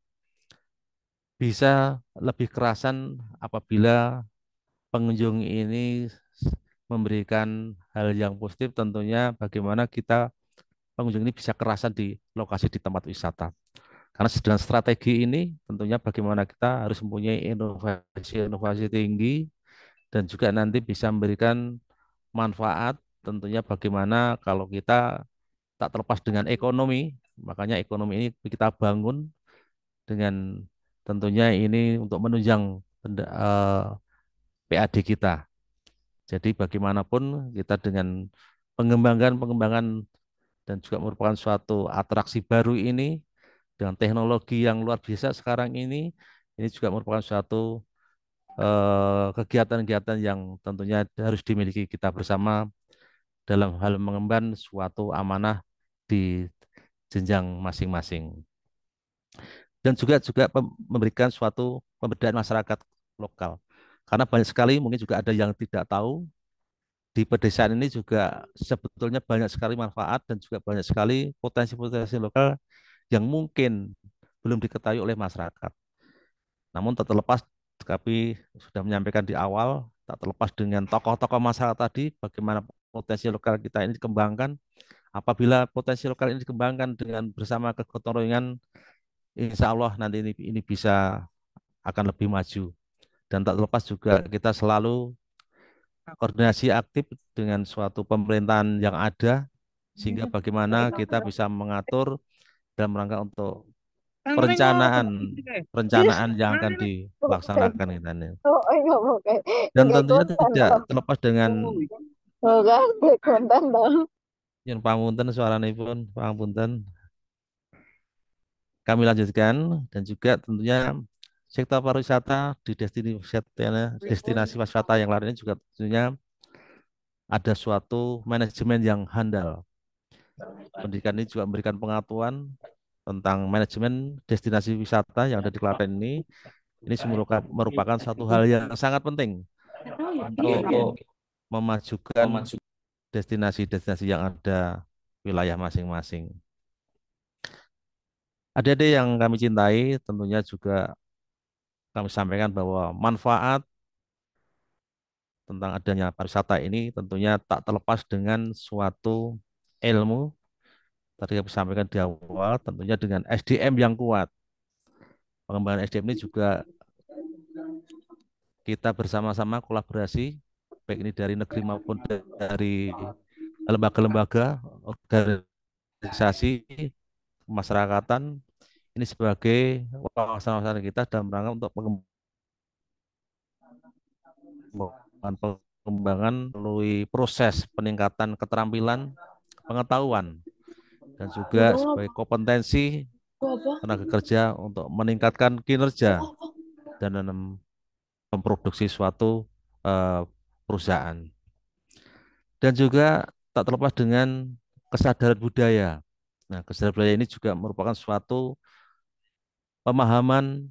bisa lebih kerasan apabila pengunjung ini memberikan hal yang positif, tentunya bagaimana kita pengunjung ini bisa kerasan di lokasi di tempat wisata. Karena dengan strategi ini tentunya bagaimana kita harus mempunyai inovasi tinggi dan juga nanti bisa memberikan manfaat, tentunya bagaimana kalau kita tak terlepas dengan ekonomi, makanya ekonomi ini kita bangun dengan tentunya ini untuk menunjang PAD kita. Jadi bagaimanapun kita dengan pengembangan dan juga merupakan suatu atraksi baru ini dengan teknologi yang luar biasa sekarang ini juga merupakan suatu kegiatan-kegiatan yang tentunya harus dimiliki kita bersama dalam hal mengemban suatu amanah di jenjang masing-masing. Dan juga memberikan suatu pemberdayaan masyarakat lokal. Karena banyak sekali mungkin juga ada yang tidak tahu di pedesaan ini juga sebetulnya banyak sekali manfaat dan juga banyak sekali potensi-potensi lokal yang mungkin belum diketahui oleh masyarakat. Namun tak terlepas, kami sudah menyampaikan di awal, tak terlepas dengan tokoh-tokoh masyarakat tadi, bagaimana potensi lokal kita ini dikembangkan. Apabila potensi lokal ini dikembangkan dengan bersama kegotong royongan, insya Allah nanti ini bisa akan lebih maju. Dan tak terlepas juga kita selalu koordinasi aktif dengan suatu pemerintahan yang ada, sehingga bagaimana kita bisa mengatur dalam rangka untuk perencanaan yang akan dilaksanakan kita ini. Dan tentunya tidak terlepas dengan yang pangunten suaranya pun pangunten. Kami lanjutkan dan juga tentunya sektor pariwisata di destinasi wisata yang lainnya juga tentunya ada suatu manajemen yang handal. Pendidikan ini juga memberikan pengetahuan tentang manajemen destinasi wisata yang ada di Klaten ini. Ini merupakan satu hal yang sangat penting untuk memajukan destinasi-destinasi yang ada wilayah masing-masing. Adik-adik yang kami cintai, tentunya juga kami sampaikan bahwa manfaat tentang adanya pariwisata ini tentunya tak terlepas dengan suatu ilmu. Tadi kami sampaikan di awal, tentunya dengan SDM yang kuat. Pengembangan SDM ini juga kita bersama-sama kolaborasi, baik ini dari negeri maupun dari lembaga-lembaga, organisasi, kemasyarakatan, ini sebagai wawasan-wawasan kita dalam rangka untuk pengembangan melalui proses peningkatan keterampilan, pengetahuan, dan juga sebagai kompetensi tenaga kerja untuk meningkatkan kinerja dan memproduksi suatu perusahaan. Dan juga tak terlepas dengan kesadaran budaya. Nah, kesadaran budaya ini juga merupakan suatu pemahaman,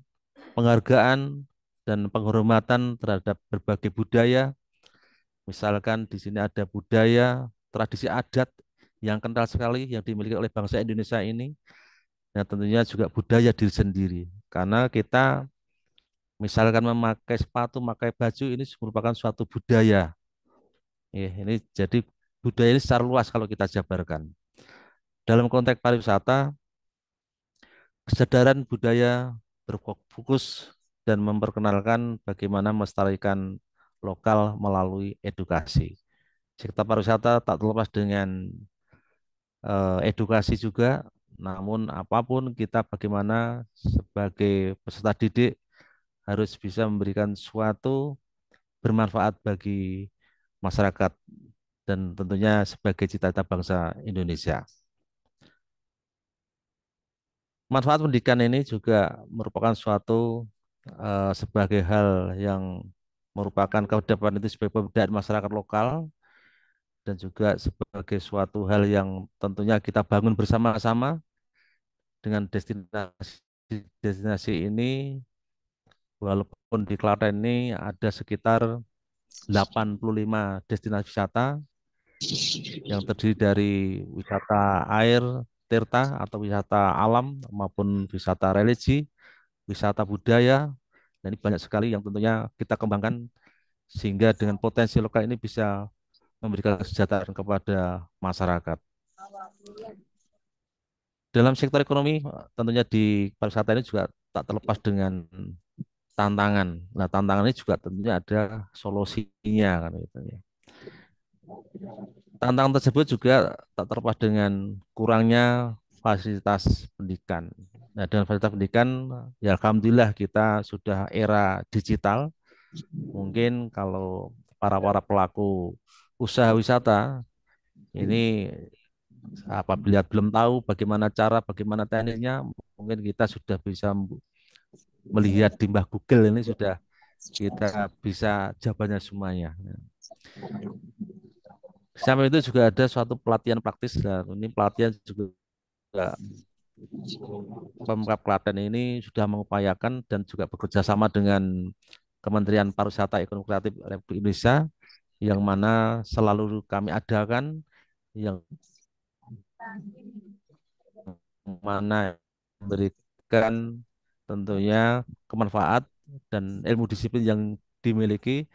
penghargaan, dan penghormatan terhadap berbagai budaya. Misalkan di sini ada budaya, tradisi adat yang kental sekali yang dimiliki oleh bangsa Indonesia ini. Nah, tentunya juga budaya diri sendiri. Karena kita misalkan memakai sepatu, memakai baju ini merupakan suatu budaya. Ini jadi budaya ini secara luas kalau kita jabarkan. Dalam konteks pariwisata, kesadaran budaya berfokus dan memperkenalkan bagaimana melestarikan lokal melalui edukasi. Sektor pariwisata tak terlepas dengan edukasi juga, namun apapun kita bagaimana sebagai peserta didik harus bisa memberikan suatu bermanfaat bagi masyarakat dan tentunya sebagai cita-cita bangsa Indonesia. Manfaat pendidikan ini juga merupakan suatu sebagai hal yang merupakan kehidupan itu sebagai pemberdayaan masyarakat lokal dan juga sebagai suatu hal yang tentunya kita bangun bersama-sama dengan destinasi ini. Walaupun di Klaten ini ada sekitar 85 destinasi wisata yang terdiri dari wisata air, tirta atau wisata alam maupun wisata religi, wisata budaya, dan ini banyak sekali yang tentunya kita kembangkan sehingga dengan potensi lokal ini bisa memberikan kesejahteraan kepada masyarakat. Dalam sektor ekonomi, tentunya di pariwisata ini juga tak terlepas dengan tantangan. Nah, tantangan ini juga tentunya ada solusinya kan gitu ya. Tantangan tersebut juga tak terlepas dengan kurangnya fasilitas pendidikan. Nah, dengan fasilitas pendidikan, ya alhamdulillah kita sudah era digital. Mungkin kalau para pelaku usaha wisata ini apabila belum tahu bagaimana tekniknya, mungkin kita sudah bisa melihat di Mbah Google ini sudah kita bisa jawabannya semuanya. Sampai itu juga ada suatu pelatihan praktis. Nah, ini pelatihan juga Pemkab Klaten ini sudah mengupayakan dan juga bekerja sama dengan Kementerian Pariwisata Ekonomi Kreatif Republik Indonesia yang mana selalu kami adakan, yang mana memberikan tentunya kemanfaat dan ilmu disiplin yang dimiliki,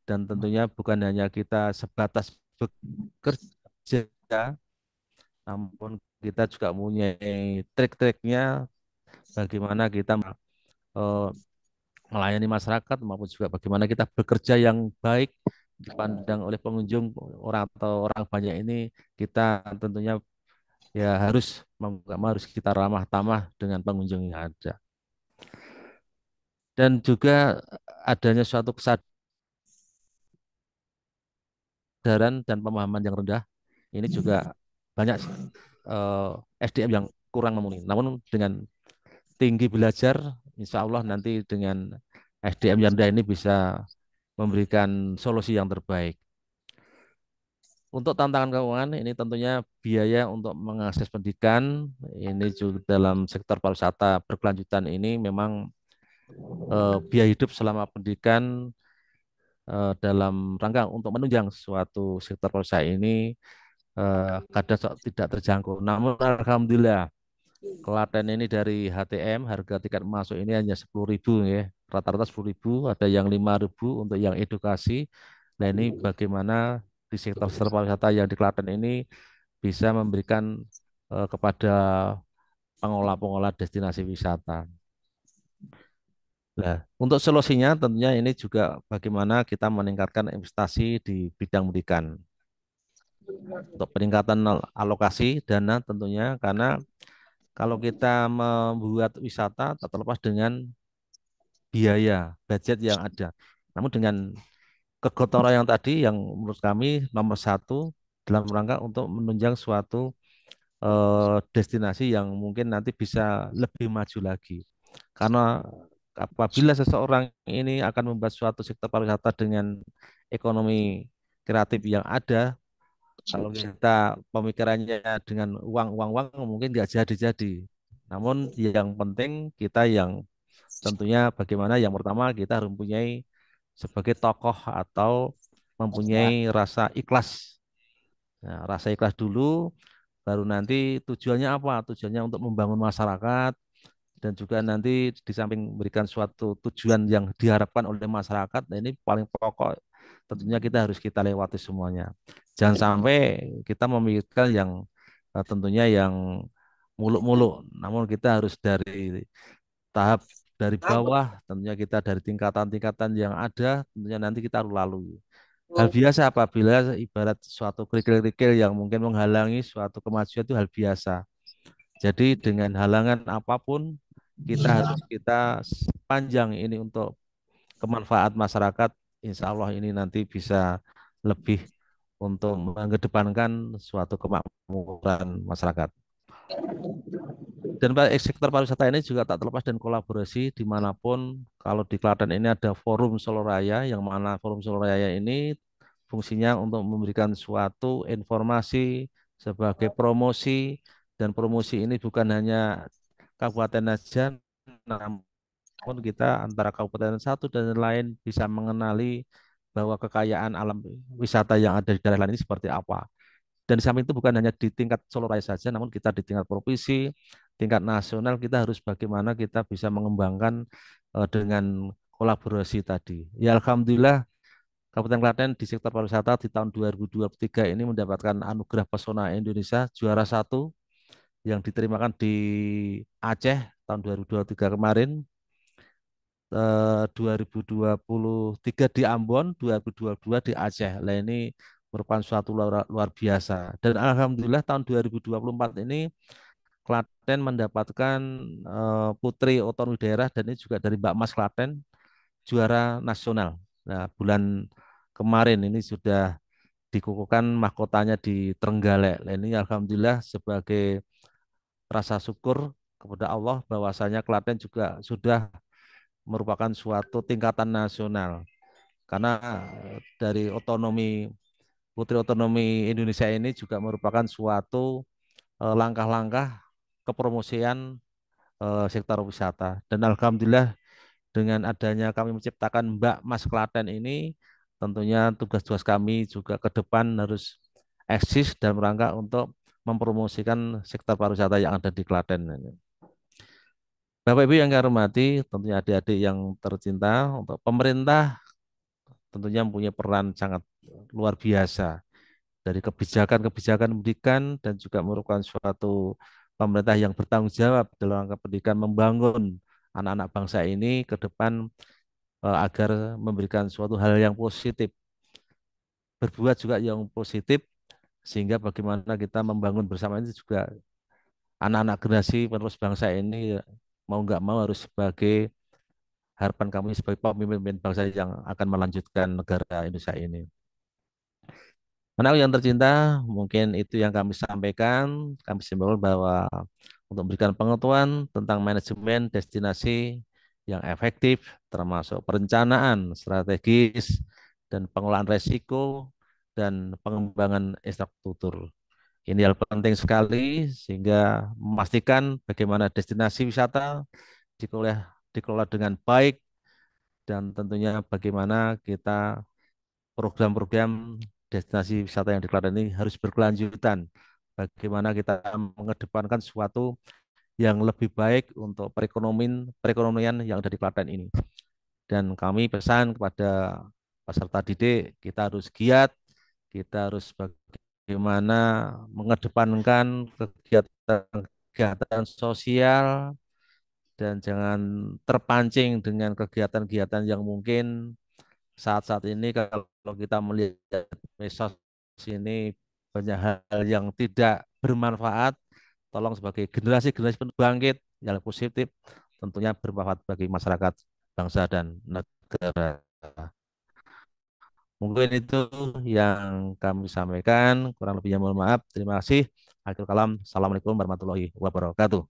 dan tentunya bukan hanya kita sebatas bekerja, namun kita juga punya trik-triknya bagaimana kita melayani masyarakat maupun juga bagaimana kita bekerja yang baik dipandang oleh pengunjung orang atau orang banyak ini. Kita tentunya ya harus kita ramah tamah dengan pengunjung yang ada. Dan juga adanya suatu kesadaran dan pemahaman yang rendah. Ini juga banyak SDM yang kurang memenuhi. Namun dengan tinggi belajar, insya Allah nanti dengan SDM yang rendah ini bisa memberikan solusi yang terbaik. Untuk tantangan keuangan ini tentunya biaya untuk mengakses pendidikan ini juga dalam sektor pariwisata berkelanjutan ini memang biaya hidup selama pendidikan dalam rangka untuk menunjang suatu sektor pariwisata ini kadang tidak terjangkau. Namun alhamdulillah Klaten ini dari HTM harga tiket masuk ini hanya 10.000 ya, rata-rata 10.000, ada yang 5.000 untuk yang edukasi. Nah ini bagaimana di sektor pariwisata yang di Klaten ini bisa memberikan kepada pengelola-pengelola destinasi wisata. Nah, untuk solusinya tentunya ini juga bagaimana kita meningkatkan investasi di bidang pendidikan. Untuk peningkatan alokasi dana tentunya, karena kalau kita membuat wisata tak terlepas dengan biaya, budget yang ada. Namun dengan kegotong royong yang tadi yang menurut kami nomor satu dalam rangka untuk menunjang suatu destinasi yang mungkin nanti bisa lebih maju lagi. Karena apabila seseorang ini akan membuat suatu sektor pariwisata dengan ekonomi kreatif yang ada, kalau kita pemikirannya dengan uang mungkin nggak jadi-jadi. Namun yang penting kita yang tentunya bagaimana yang pertama kita harus mempunyai sebagai tokoh atau mempunyai rasa ikhlas. Nah, rasa ikhlas dulu, baru nanti tujuannya apa? Tujuannya untuk membangun masyarakat dan juga nanti di samping memberikan suatu tujuan yang diharapkan oleh masyarakat. Nah, ini paling pokok tentunya kita lewati semuanya. Jangan sampai kita memikirkan yang tentunya yang muluk-muluk, namun kita harus dari tahap dari bawah, tentunya kita dari tingkatan-tingkatan yang ada, tentunya nanti kita harus lalui. Hal biasa apabila ibarat suatu kerikil-kerikil yang mungkin menghalangi suatu kemajuan itu hal biasa. Jadi dengan halangan apapun kita panjang ini untuk kemanfaat masyarakat, insya Allah ini nanti bisa lebih untuk mengedepankan suatu kemakmuran masyarakat. Dan sektor pariwisata ini juga tak terlepas dan kolaborasi dimanapun. Kalau di Klaten ini ada Forum Solo Raya, yang mana Forum Solo Raya ini fungsinya untuk memberikan suatu informasi sebagai promosi, dan promosi ini bukan hanya kabupaten saja, namun kita antara kabupaten satu dan lain bisa mengenali bahwa kekayaan alam wisata yang ada di daerah lain ini seperti apa. Dan di samping itu bukan hanya di tingkat Solo Raya saja, namun kita di tingkat provinsi, tingkat nasional kita harus bagaimana kita bisa mengembangkan dengan kolaborasi tadi. Ya Alhamdulillah Kabupaten Klaten di sektor pariwisata di tahun 2023 ini mendapatkan anugerah pesona Indonesia juara satu yang diterimakan di Aceh tahun 2023 kemarin, 2023 di Ambon, 2022 di Aceh. Nah ini merupakan suatu luar biasa. Dan Alhamdulillah tahun 2024 ini Klaten mendapatkan Putri Otonomi Daerah, dan ini juga dari Mbak Mas Klaten, juara nasional. Nah bulan kemarin ini sudah dikukuhkan mahkotanya di Trenggalek. Nah, ini Alhamdulillah sebagai rasa syukur kepada Allah bahwasanya Klaten juga sudah merupakan suatu tingkatan nasional, karena dari otonomi Putri Otonomi Indonesia ini juga merupakan suatu langkah-langkah kepromosian sektor wisata. Dan Alhamdulillah dengan adanya kami menciptakan Mbak Mas Klaten ini, tentunya tugas-tugas kami juga ke depan harus eksis dalam rangka untuk mempromosikan sektor pariwisata yang ada di Klaten. Bapak Ibu yang kami hormati, tentunya adik-adik yang tercinta, untuk pemerintah tentunya mempunyai peran sangat luar biasa dari kebijakan-kebijakan pendidikan, dan juga merupakan suatu pemerintah yang bertanggung jawab dalam rangka pendidikan membangun anak-anak bangsa ini ke depan agar memberikan suatu hal yang positif, berbuat juga yang positif, sehingga bagaimana kita membangun bersama ini juga anak-anak generasi penerus bangsa ini mau nggak mau harus sebagai harapan kami sebagai pemimpin bangsa yang akan melanjutkan negara Indonesia ini. Anak yang tercinta, mungkin itu yang kami sampaikan. Kami simpulkan bahwa untuk memberikan pengetahuan tentang manajemen destinasi yang efektif, termasuk perencanaan strategis dan pengelolaan risiko dan pengembangan infrastruktur. Ini hal penting sekali sehingga memastikan bagaimana destinasi wisata dikelola dengan baik, dan tentunya bagaimana kita program-program destinasi wisata yang di Klaten ini harus berkelanjutan. Bagaimana kita mengedepankan sesuatu yang lebih baik untuk perekonomian yang ada di Klaten ini. Dan kami pesan kepada peserta didik, kita harus giat, kita harus bagaimana mengedepankan kegiatan-kegiatan sosial, dan jangan terpancing dengan kegiatan-kegiatan yang mungkin saat-saat ini kalau kita melihat medsos ini banyak hal yang tidak bermanfaat. Tolong sebagai generasi-generasi bangkit yang positif, tentunya bermanfaat bagi masyarakat, bangsa, dan negara. Mungkin itu yang kami sampaikan, kurang lebihnya mohon maaf. Terima kasih. Akhirul kalam. Assalamualaikum warahmatullahi wabarakatuh.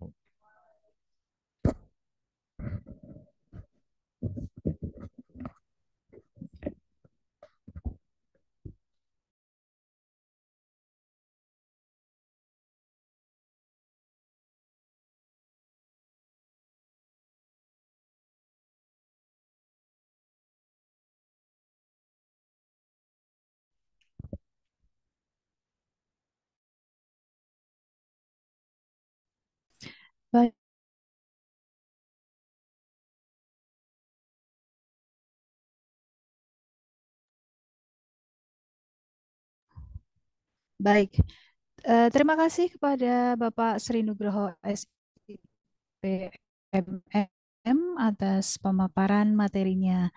Baik, baik. Terima kasih kepada Bapak Sri Nugroho SIPMM atas pemaparan materinya.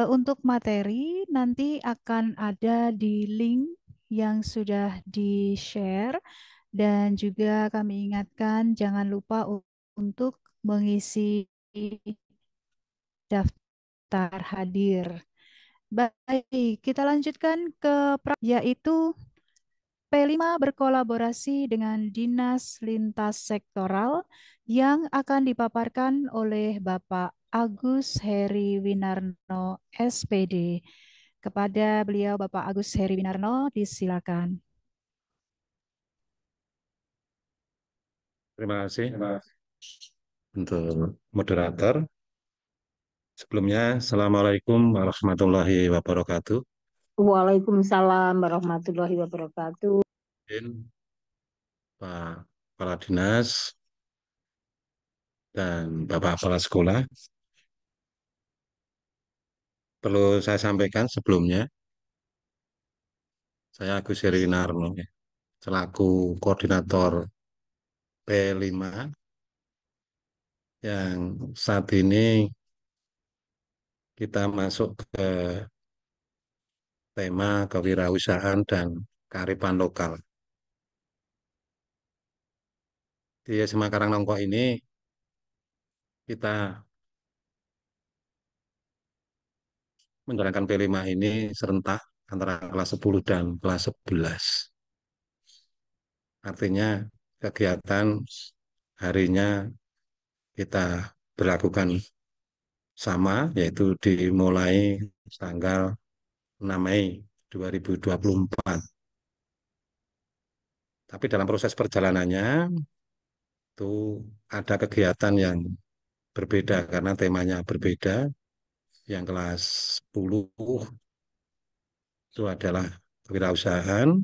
Untuk materi nanti akan ada di link yang sudah di-share dan juga kami ingatkan jangan lupa untuk mengisi daftar hadir. Baik, kita lanjutkan ke yaitu P5 berkolaborasi dengan Dinas Lintas Sektoral yang akan dipaparkan oleh Bapak Agus Heri Winarno, SPD. Kepada beliau Bapak Agus Heri Winarno, disilakan. Terima kasih untuk moderator. Sebelumnya, Assalamualaikum warahmatullahi wabarakatuh. Waalaikumsalam warahmatullahi wabarakatuh. Pak Kepala Dinas dan Bapak Kepala Sekolah. Perlu saya sampaikan sebelumnya, saya Agus Heri Winarno, selaku koordinator P5 yang saat ini kita masuk ke tema kewirausahaan dan kearifan lokal. Di SMA Karangnongko ini kita menjalankan P5 ini serentak antara kelas 10 dan kelas 11. Artinya kegiatan harinya kita berlakukan sama, yaitu dimulai tanggal 6 Mei 2024. Tapi dalam proses perjalanannya itu ada kegiatan yang berbeda karena temanya berbeda. Yang kelas 10 itu adalah kewirausahaan,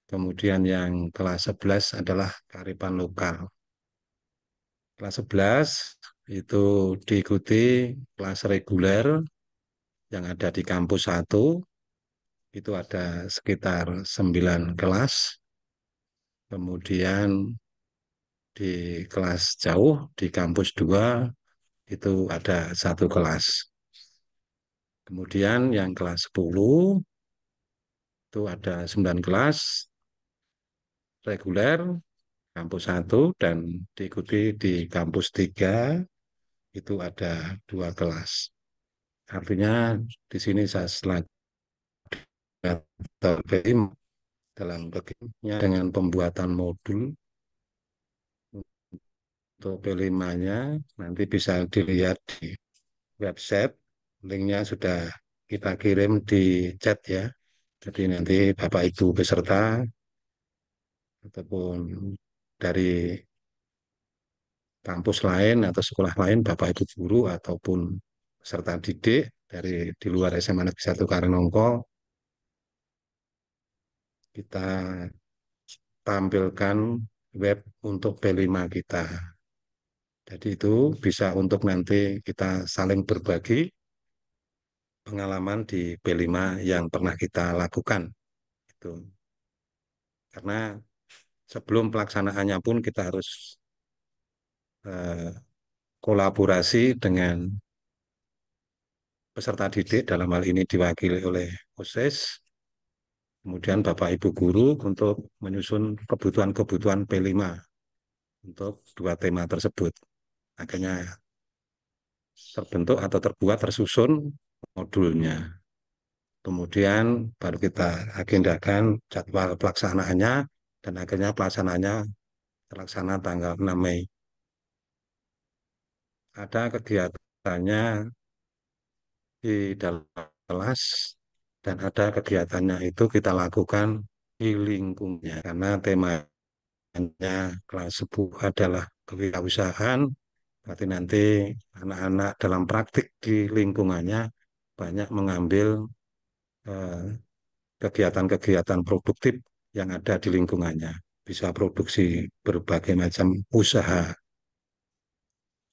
kemudian yang kelas 11 adalah kearifan lokal. Kelas 11 itu diikuti kelas reguler yang ada di kampus 1, itu ada sekitar 9 kelas. Kemudian di kelas jauh, di kampus 2, itu ada 1 kelas. Kemudian yang kelas 10, itu ada 9 kelas reguler, kampus 1, dan diikuti di kampus 3, itu ada 2 kelas. Artinya di sini saya selaku dalam kegiatannya dengan pembuatan modul untuk P5-nya nanti bisa dilihat di website, linknya sudah kita kirim di chat ya. Jadi nanti Bapak Ibu peserta ataupun dari kampus lain atau sekolah lain, Bapak Ibu guru ataupun peserta didik dari di luar SMA Negeri 1 Karangnongko, kita tampilkan web untuk P5 kita. Jadi itu bisa untuk nanti kita saling berbagi pengalaman di P5 yang pernah kita lakukan. Itu. Karena sebelum pelaksanaannya pun kita harus kolaborasi dengan peserta didik, dalam hal ini diwakili oleh OSIS, kemudian Bapak Ibu guru untuk menyusun kebutuhan-kebutuhan P5 untuk 2 tema tersebut. Akhirnya terbentuk atau terbuat, tersusun modulnya. Kemudian baru kita agendakan jadwal pelaksanaannya, dan akhirnya pelaksanaannya terlaksana tanggal 6 Mei. Ada kegiatannya di dalam kelas, dan ada kegiatannya itu kita lakukan di lingkungnya, karena temanya kelas 10 adalah kewirausahaan, berarti nanti anak-anak dalam praktik di lingkungannya banyak mengambil kegiatan-kegiatan produktif yang ada di lingkungannya. Bisa produksi berbagai macam usaha,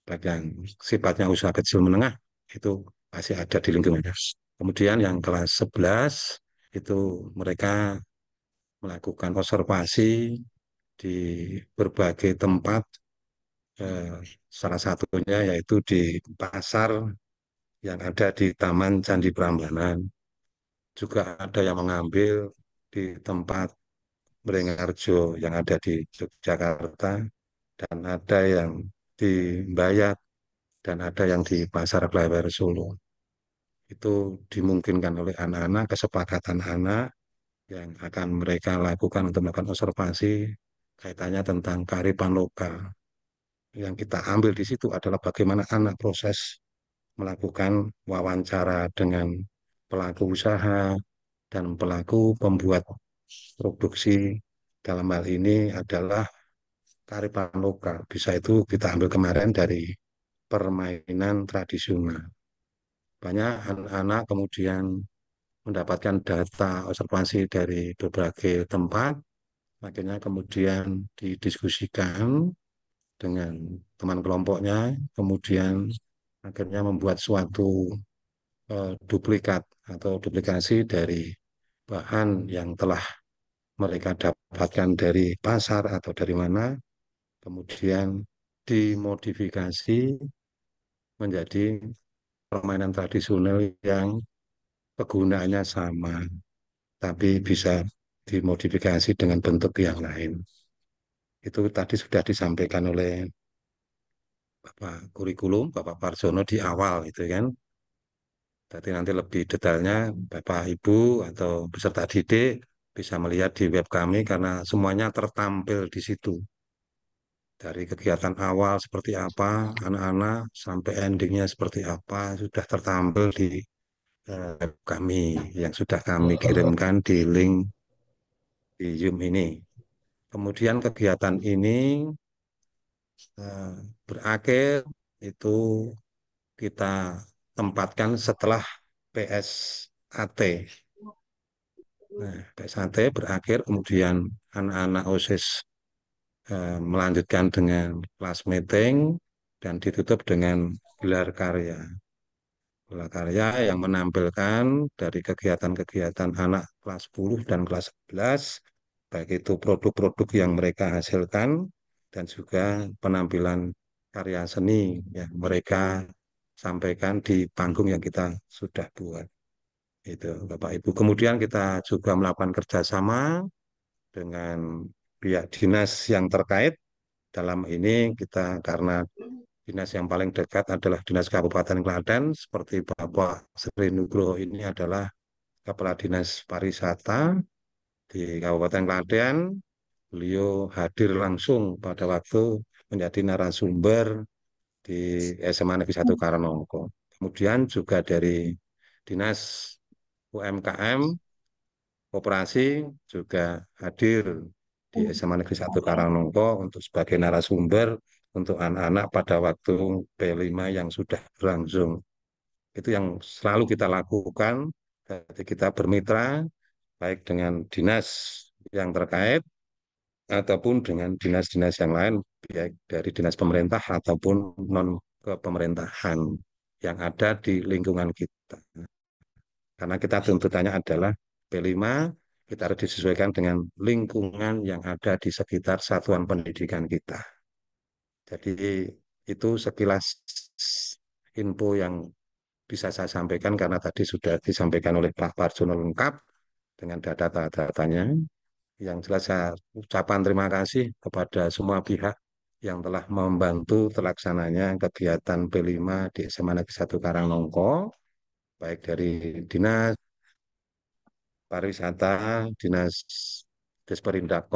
baik yang sifatnya usaha kecil menengah, itu masih ada di lingkungannya. Kemudian yang kelas 11, itu mereka melakukan observasi di berbagai tempat, salah satunya yaitu di pasar yang ada di Taman Candi Prambanan. Juga ada yang mengambil di tempat Mringharjo yang ada di Yogyakarta, dan ada yang di Mbayat, dan ada yang di Pasar Klewer Solo. Itu dimungkinkan oleh anak-anak, kesepakatan anak yang akan mereka lakukan untuk melakukan observasi kaitannya tentang kearifan lokal. Yang kita ambil di situ adalah bagaimana anak proses melakukan wawancara dengan pelaku usaha dan pelaku pembuat produksi. Dalam hal ini adalah kearifan lokal. Bisa itu kita ambil kemarin dari permainan tradisional. Banyak anak-anak kemudian mendapatkan data observasi dari berbagai tempat, akhirnya kemudian didiskusikan dengan teman kelompoknya, kemudian akhirnya membuat suatu duplikat atau duplikasi dari bahan yang telah mereka dapatkan dari pasar atau dari mana, kemudian dimodifikasi menjadi permainan tradisional yang kegunaannya sama, tapi bisa dimodifikasi dengan bentuk yang lain. Itu tadi sudah disampaikan oleh Bapak Kurikulum, Bapak Parjono di awal itu kan. Jadi nanti lebih detailnya Bapak Ibu atau peserta didik bisa melihat di web kami karena semuanya tertampil di situ. Dari kegiatan awal seperti apa, anak-anak sampai endingnya seperti apa, sudah tertampil di web kami yang sudah kami kirimkan di link di Zoom ini. Kemudian kegiatan ini berakhir itu kita tempatkan setelah PSAT. Nah, PSAT berakhir, kemudian anak-anak OSIS melanjutkan dengan kelas meeting dan ditutup dengan gelar karya. Gelar karya yang menampilkan dari kegiatan-kegiatan anak kelas 10 dan kelas 11, baik itu produk-produk yang mereka hasilkan dan juga penampilan karya seni yang mereka sampaikan di panggung yang kita sudah buat. Itu Bapak Ibu. Kemudian kita juga melakukan kerjasama dengan pihak dinas yang terkait. Dalam ini kita karena dinas yang paling dekat adalah Dinas Kabupaten Klaten, seperti Bapak Sri Nugroho ini adalah Kepala Dinas Pariwisata di Kabupaten Klaten. Beliau hadir langsung pada waktu menjadi narasumber di SMA Negeri 1 Karanongko. Kemudian juga dari Dinas UMKM Koperasi juga hadir di SMA Negeri 1 Karanongko untuk sebagai narasumber untuk anak-anak pada waktu P5 yang sudah berlangsung. Itu yang selalu kita lakukan, jadi kita bermitra baik dengan dinas yang terkait ataupun dengan dinas-dinas yang lain, baik dari dinas pemerintah ataupun non kepemerintahan yang ada di lingkungan kita. Karena kita tuntutannya adalah P5, kita harus disesuaikan dengan lingkungan yang ada di sekitar satuan pendidikan kita. Jadi itu sekilas info yang bisa saya sampaikan karena tadi sudah disampaikan oleh Pak Parjono lengkap dengan data-datanya. Yang jelas saya ucapan terima kasih kepada semua pihak yang telah membantu terlaksananya kegiatan P5 di SMA Negeri 1 Karangnongko, baik dari Dinas Pariwisata, Dinas Desperindak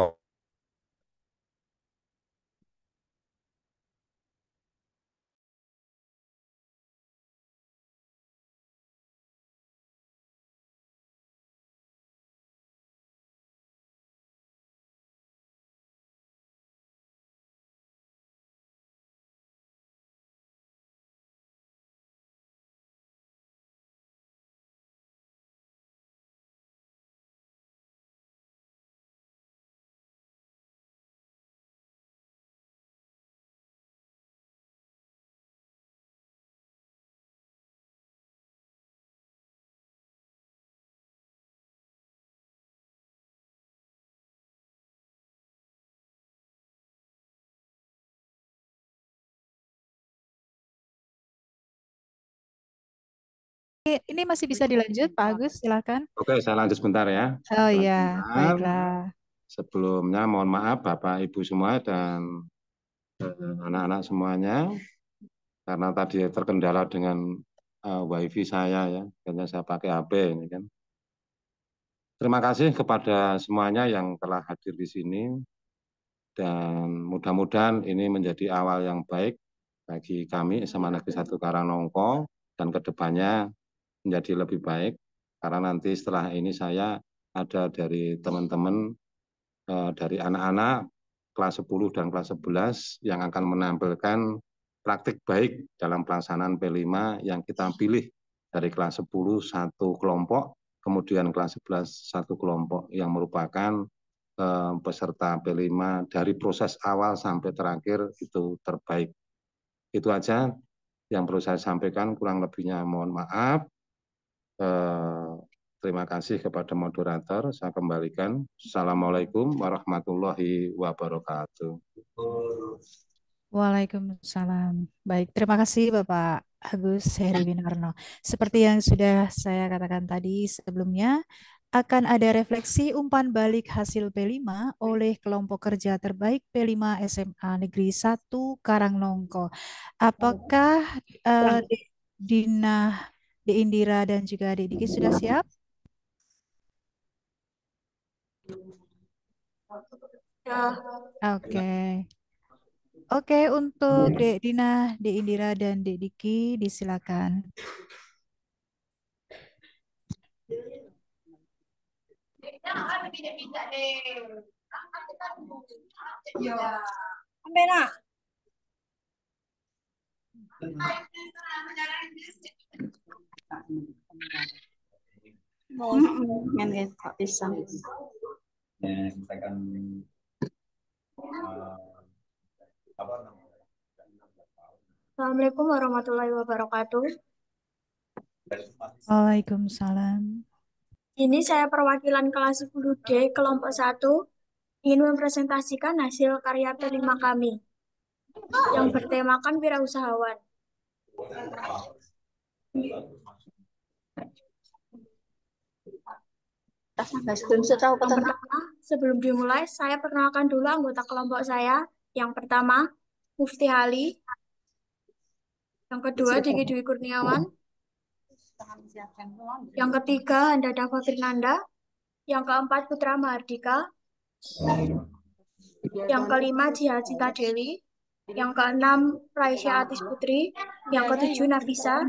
Oke, ini masih bisa dilanjut, Pak Agus, silakan. Oke, saya lanjut sebentar ya. Oh iya, Sebentar. baiklah. Sebelumnya mohon maaf Bapak Ibu semua dan anak-anak semuanya karena tadi terkendala dengan wifi saya ya, karena saya pakai HP ini kan. Terima kasih kepada semuanya yang telah hadir di sini dan mudah-mudahan ini menjadi awal yang baik bagi kami SMA Negeri 1 Karangnongko dan kedepannya menjadi lebih baik karena nanti setelah ini saya ada dari teman-teman dari anak-anak kelas 10 dan kelas 11 yang akan menampilkan praktik baik dalam pelaksanaan P5 yang kita pilih dari kelas 10 satu kelompok, kemudian kelas 11 satu kelompok yang merupakan peserta P5 dari proses awal sampai terakhir itu terbaik. Itu aja yang perlu saya sampaikan, kurang lebihnya mohon maaf. Terima kasih kepada moderator. Saya kembalikan. Assalamualaikum warahmatullahi wabarakatuh. Waalaikumsalam. Baik, terima kasih Bapak Agus Heri Winarno. Seperti yang sudah saya katakan tadi sebelumnya, akan ada refleksi umpan balik hasil P5 oleh kelompok kerja terbaik P5 SMA Negeri 1 Karangnongko. Apakah Dina, Indira dan juga Diki sudah siap? Oke. Oke, untuk Dek Dina, Dek Indira, dan Dek Diki, disilakan. Assalamualaikum warahmatullahi wabarakatuh. Waalaikumsalam. Ini saya perwakilan kelas 10D kelompok 1 ingin mempresentasikan hasil karya P5 kami yang bertemakan wirausahawan. Yang pertama, sebelum dimulai, saya perkenalkan dulu anggota kelompok saya. Yang pertama, Mufti Ali. Yang kedua, Diki Dwi Kurniawan. Yang ketiga, Handada Fafirnanda. Yang keempat, Putra Mahardika. Yang kelima, Jihad Cinta Dewi. Yang keenam, Raisya Atis Putri. Yang ketujuh, Nafisa.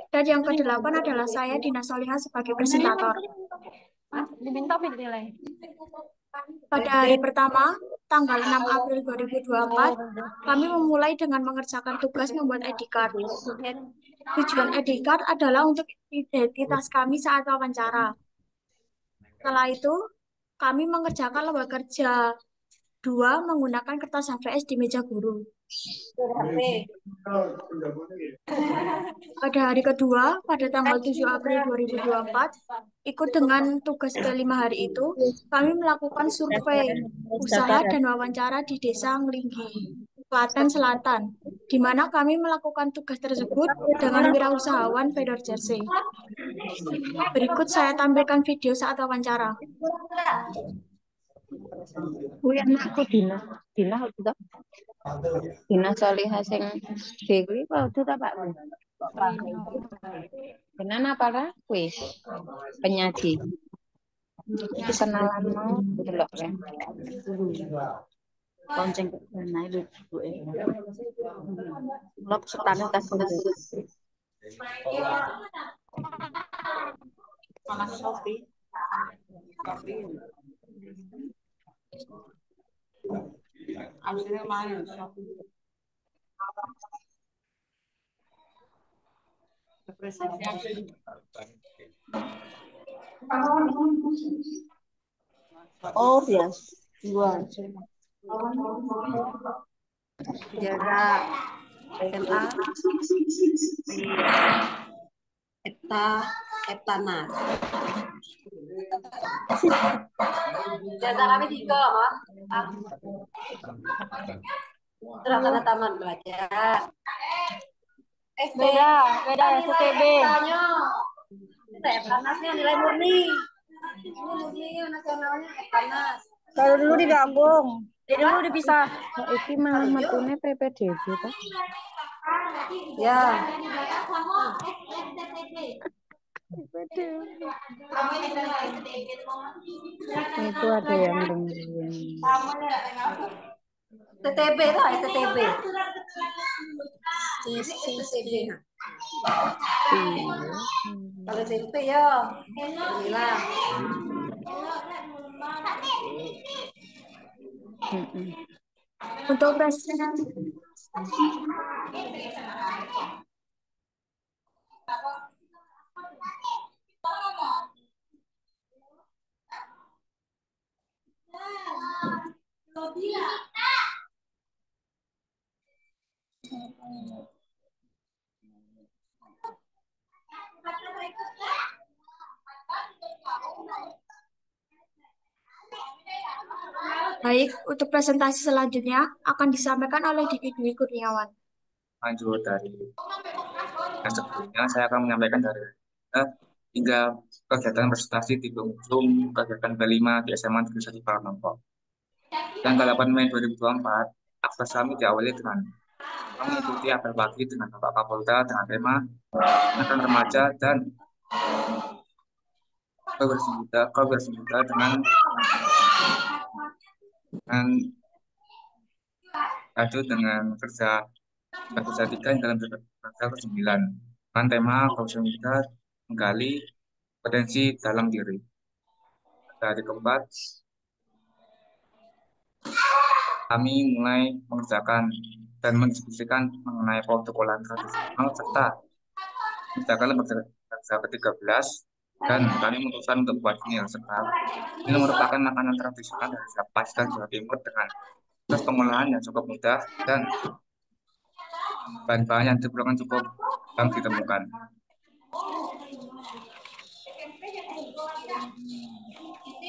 Dan yang kedelapan adalah saya, Dina Soliha, sebagai presentator. Pada hari pertama, tanggal 6 April 2024, kami memulai dengan mengerjakan tugas membuat ID card. Tujuan ID card adalah untuk identitas kami saat wawancara. Setelah itu, kami mengerjakan lomba kerja 2 menggunakan kertas HVS di meja guru. Pada hari kedua, pada tanggal 7 April 2024, ikut dengan tugas P5 hari itu, kami melakukan survei usaha dan wawancara di Desa Nglinggi, Klaten Selatan, di mana kami melakukan tugas tersebut dengan wirausahawan vendor jersey. Berikut saya tampilkan video saat wawancara. Anakku Dina udah. Dina Soliha sing dewi apa udah Pak? Benar apa lah? Kuis penyaji. Iki kenalanmu delok ya. Lonceng naik lu buke. Lok setane tas konduk. Mana Sofi? Akhirnya main Sofi. Oh ya, dua. Jaga SMA di Etanas. Jaga kami tiga, Mas. Tanda taman belajar. Beda STB. Panasnya nilai murni. Ini murni nasionalnya panas. Kalau dulu digabung. Jadi dulu dipisah. Iki malah metune PPDB toh. Ya. Itu ada yang dengerin. TTB tuh, TTB. TTB. Kalau TTB ya, bilang. Untuk presiden baik, untuk presentasi selanjutnya akan disampaikan oleh Diki Dwi Kurniawan. Lanjut dari yang sebelumnya, saya akan menyampaikan dari hingga kegiatan presentasi di penghujung kegiatan B5 di SMA Negeri 1 Paranowo. Tanggal 8 Mei 2024, akses kami diawali dengan mengikuti apel pagi dengan Bapak Kapolda dengan tema akan remaja dan kebersihan muda dengan lanjut dengan kerja 3 dalam kerja ke-9 dengan tema kebersihan muda menggali potensi dalam diri. Dari keempat, kami mulai mengerjakan dan mendiskusikan mengenai protokolan tradisional serta mengerjakan lembaga kerja ke-13 dan kami memutuskan untuk buat ini serta ini merupakan makanan tradisional dari Siapas dan Jawa Timur dengan proses pengolahan yang cukup mudah dan bahan-bahan yang diperlukan cukup gampang ditemukan.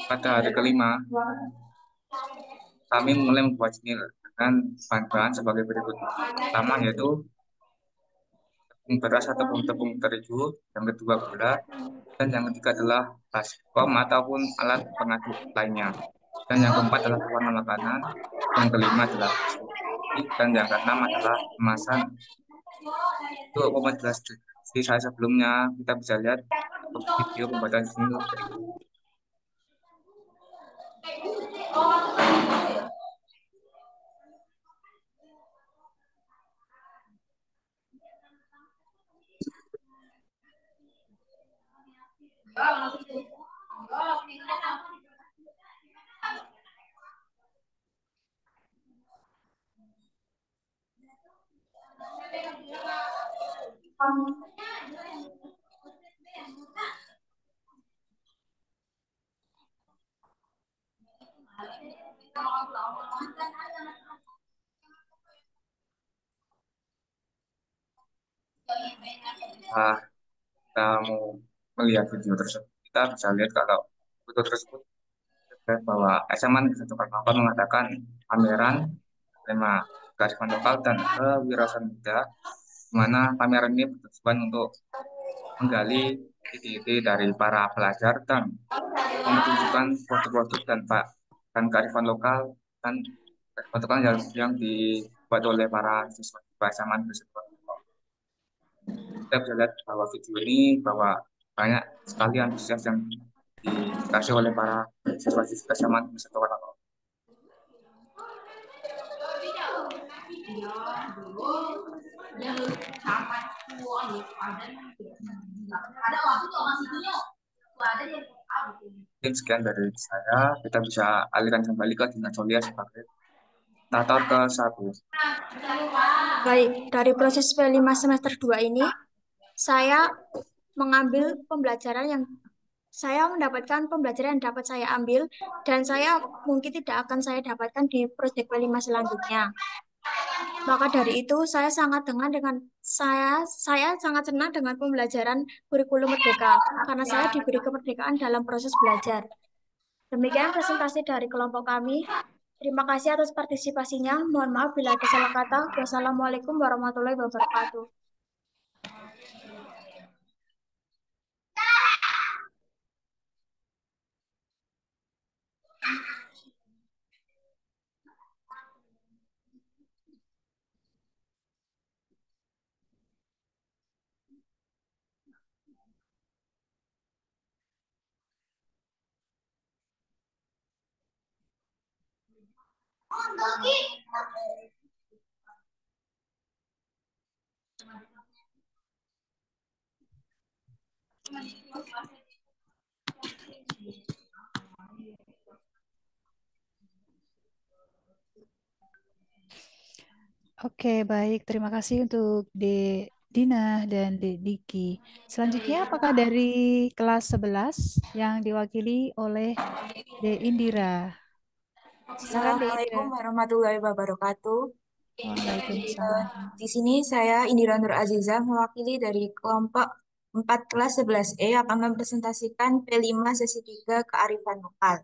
Pada hari kelima, kami mulai membuat ini dengan bahan-bahan sebagai berikut. Pertama yaitu tepung beras atau tepung terigu, yang kedua gula, dan yang ketiga adalah baskom ataupun alat pengaduk lainnya. Dan yang keempat adalah pewarna makanan, yang kelima adalah dan yang keenam adalah kemasan. Untuk pembuatan saya sebelumnya, kita bisa lihat video pembuatan ini. Kita mau melihat video tersebut, kita bisa lihat kalau foto tersebut bahwa SMA Negeri 1 Paranowo mengadakan pameran tema kearifan lokal dan kewirausahaan muda, di mana pameran ini bertujuan untuk menggali ide-ide dari para pelajar dan menunjukkan produk-produk dan kearifan lokal dan kearifan yang dibuat oleh para siswa SMA Negeri 1 Paranowo. Kita bisa lihat bahwa video ini bahwa banyak sekali antusias yang dikasih oleh para siswa-siswa SMA Negeri 1 Paranowo. Mungkin sekian dari saya, kita bisa alihkan kembali ke Dina Jolia sebagai tatar ke-1. Baik, dari proses P5 semester 2 ini, saya mengambil pembelajaran yang saya mendapatkan pembelajaran yang dapat saya ambil dan saya mungkin tidak akan saya dapatkan di proyek P5 selanjutnya. Maka dari itu saya sangat senang dengan pembelajaran kurikulum merdeka karena saya diberi kemerdekaan dalam proses belajar. Demikian presentasi dari kelompok kami. Terima kasih atas partisipasinya. Mohon maaf bila ada salah kata. Wassalamualaikum warahmatullahi wabarakatuh. Oke, baik. Terima kasih untuk Dina dan Diki. Selanjutnya, apakah dari kelas 11 yang diwakili oleh Indira? Silakan Indira. Assalamualaikum warahmatullahi wabarakatuh. Waalaikumsalam. Di sini saya Indira Nur Aziza mewakili dari kelompok 4 kelas 11E akan mempresentasikan P5 sesi 3 kearifan lokal.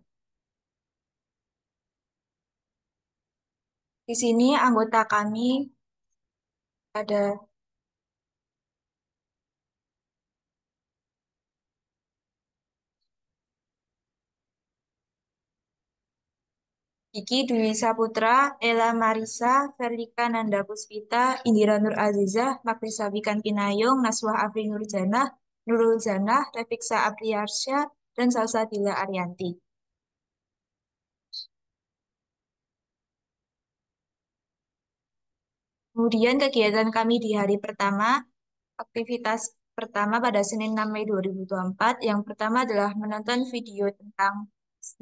Di sini anggota kami ada Diki Dwi Saputra, Ella Marisa, Verlika Nanda Puspita, Indira Nur Azizah, Makrisa Wikan Pinayung, Naswah Afri Nurjanah, Nurul Zanah, Refiksa Apriarsya, dan Salsabila Arianti. Kemudian kegiatan kami di hari pertama, aktivitas pertama pada Senin 6 Mei 2024, yang pertama adalah menonton video tentang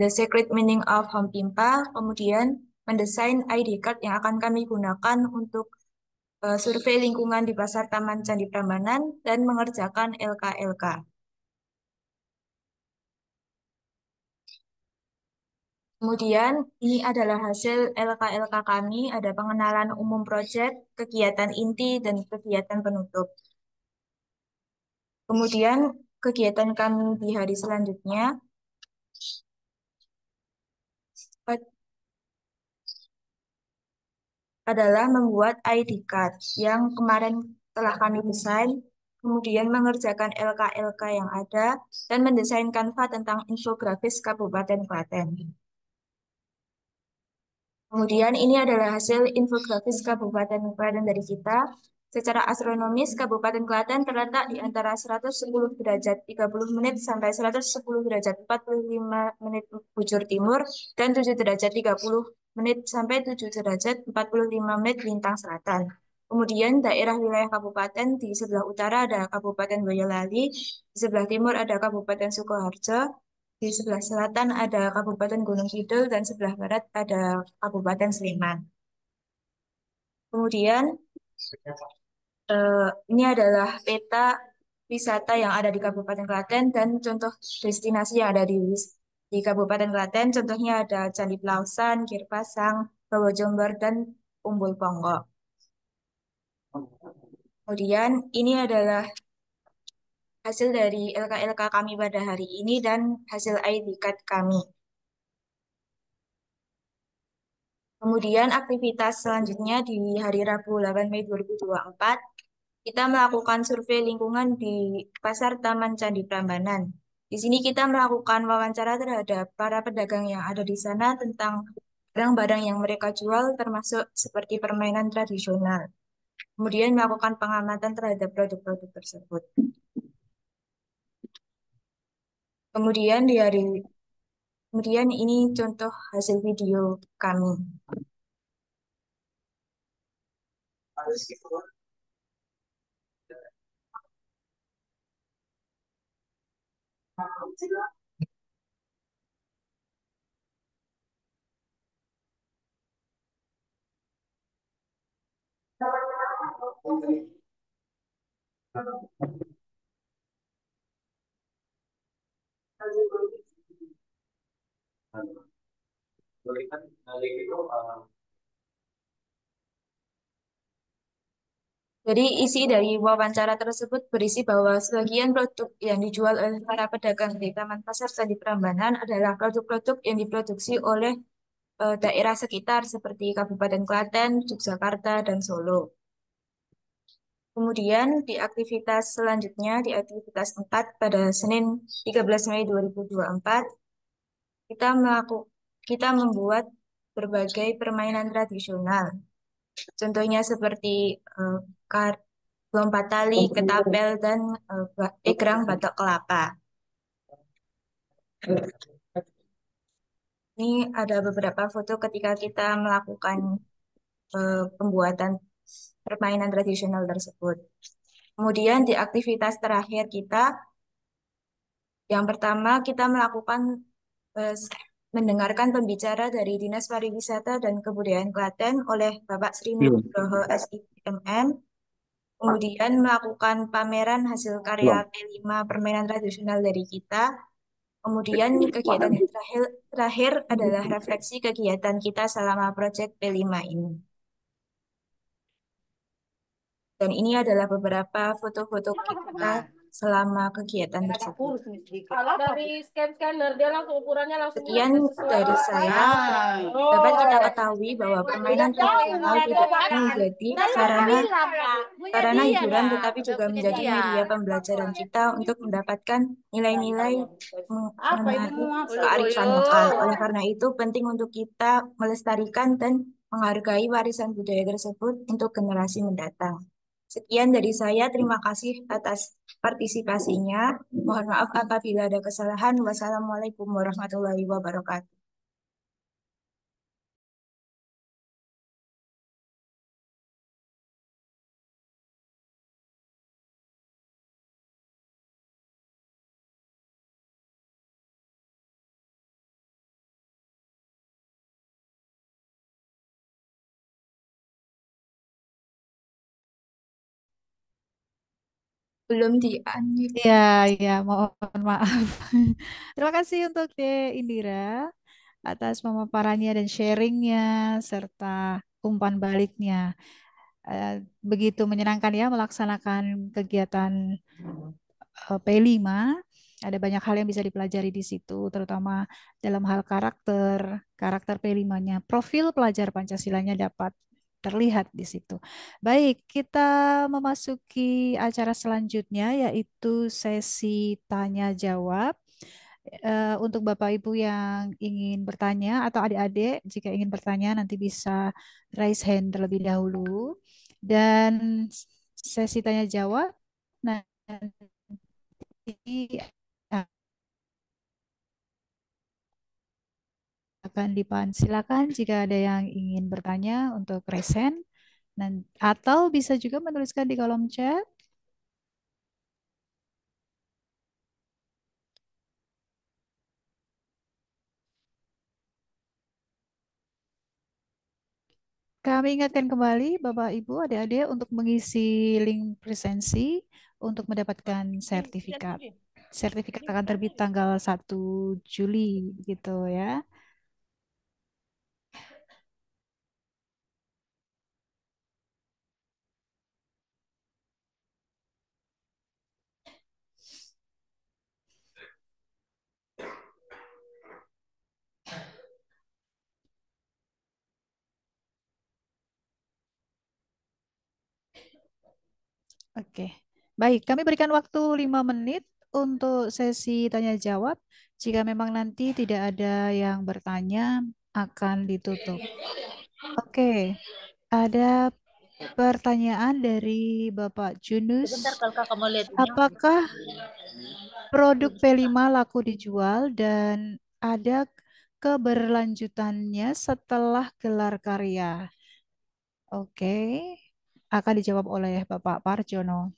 The Secret Meaning of Home Pimpa, kemudian mendesain ID card yang akan kami gunakan untuk survei lingkungan di Pasar Taman Candi Prambanan, dan mengerjakan LKLK. Kemudian ini adalah hasil LKLK kami, ada pengenalan umum proyek, kegiatan inti, dan kegiatan penutup. Kemudian kegiatan kami di hari selanjutnya adalah membuat ID card yang kemarin telah kami desain, kemudian mengerjakan LKLK yang ada, dan mendesain Canva tentang infografis Kabupaten Klaten. Kemudian ini adalah hasil infografis Kabupaten Klaten dari kita. Secara astronomis, Kabupaten Klaten terletak di antara 110 derajat 30 menit sampai 110 derajat 45 menit bujur timur, dan 7 derajat 30 menit sampai 7 derajat 45 menit lintang selatan. Kemudian daerah wilayah kabupaten di sebelah utara ada Kabupaten Boyolali, di sebelah timur ada Kabupaten Sukoharjo, di sebelah selatan ada Kabupaten Gunung Kidul, dan sebelah barat ada Kabupaten Sleman. Kemudian ini adalah peta wisata yang ada di Kabupaten Klaten dan contoh destinasi yang ada di Kabupaten Klaten. Contohnya ada Candi Plausan, Girpasang, Bawa Jomber, dan Umbul Ponggok. Kemudian ini adalah hasil dari LKLK kami pada hari ini dan hasil ID card kami. Kemudian aktivitas selanjutnya di hari Rabu 8 Mei 2024, kita melakukan survei lingkungan di Pasar Taman Candi Prambanan. Di sini kita melakukan wawancara terhadap para pedagang yang ada di sana tentang barang-barang yang mereka jual, termasuk seperti permainan tradisional. Kemudian melakukan pengamatan terhadap produk-produk tersebut. Kemudian ini contoh hasil video kami. Jadi isi dari wawancara tersebut berisi bahwa sebagian produk yang dijual oleh para pedagang di Taman Pasar Candi Prambanan adalah produk-produk yang diproduksi oleh daerah sekitar seperti Kabupaten Klaten, Yogyakarta, dan Solo. Kemudian di aktivitas selanjutnya, di aktivitas 4 pada Senin 13 Mei 2024, kita membuat berbagai permainan tradisional. Contohnya seperti lompat tali, ketapel, dan egrang batok kelapa. Ini ada beberapa foto ketika kita melakukan pembuatan permainan tradisional tersebut. Kemudian di aktivitas terakhir kita, yang pertama kita melakukan mendengarkan pembicara dari Dinas Pariwisata dan Kebudayaan Klaten oleh Bapak Sri Nugroho SIPMN. Kemudian melakukan pameran hasil karya P5 permainan tradisional dari kita. Kemudian kegiatan yang terakhir adalah refleksi kegiatan kita selama proyek P5 ini. Dan ini adalah beberapa foto-foto kita selama kegiatan tersebut. Kalau dari scanner dia langsung ukurannya langsung Sekian dari saya. Dapat kita ketahui bahwa permainan tradisional tidak hanya menjadi sarana hiburan, tetapi juga menjadi media pembelajaran kita untuk mendapatkan nilai-nilai mengenai kearifan lokal. Oleh karena itu, penting untuk kita melestarikan dan menghargai warisan budaya tersebut untuk generasi mendatang. Sekian dari saya, terima kasih atas partisipasinya. Mohon maaf apabila ada kesalahan. Wassalamualaikum warahmatullahi wabarakatuh. Belum di-unmute. Ya, ya, mohon maaf. Terima kasih untuk Indira atas pemaparannya dan sharingnya serta umpan baliknya. Begitu menyenangkan ya melaksanakan kegiatan P5. Ada banyak hal yang bisa dipelajari di situ, terutama dalam hal karakter P5-nya. Profil pelajar Pancasilanya dapat terlihat di situ. Baik, kita memasuki acara selanjutnya yaitu sesi tanya jawab. Untuk Bapak Ibu yang ingin bertanya atau adik-adik jika ingin bertanya nanti bisa raise hand terlebih dahulu. Dan sesi tanya jawab nanti akan dipan. Silakan jika ada yang ingin bertanya untuk raise hand atau bisa juga menuliskan di kolom chat. Kami ingatkan kembali Bapak Ibu, adik-adik untuk mengisi link presensi untuk mendapatkan sertifikat. Sertifikat akan terbit tanggal 1 Juli gitu ya. Oke, baik. Kami berikan waktu 5 menit untuk sesi tanya jawab. Jika memang nanti tidak ada yang bertanya, akan ditutup. Oke, ada pertanyaan dari Bapak Junus. Apakah produk P5 laku dijual dan ada keberlanjutannya setelah gelar karya? Oke, akan dijawab oleh Bapak Parjono.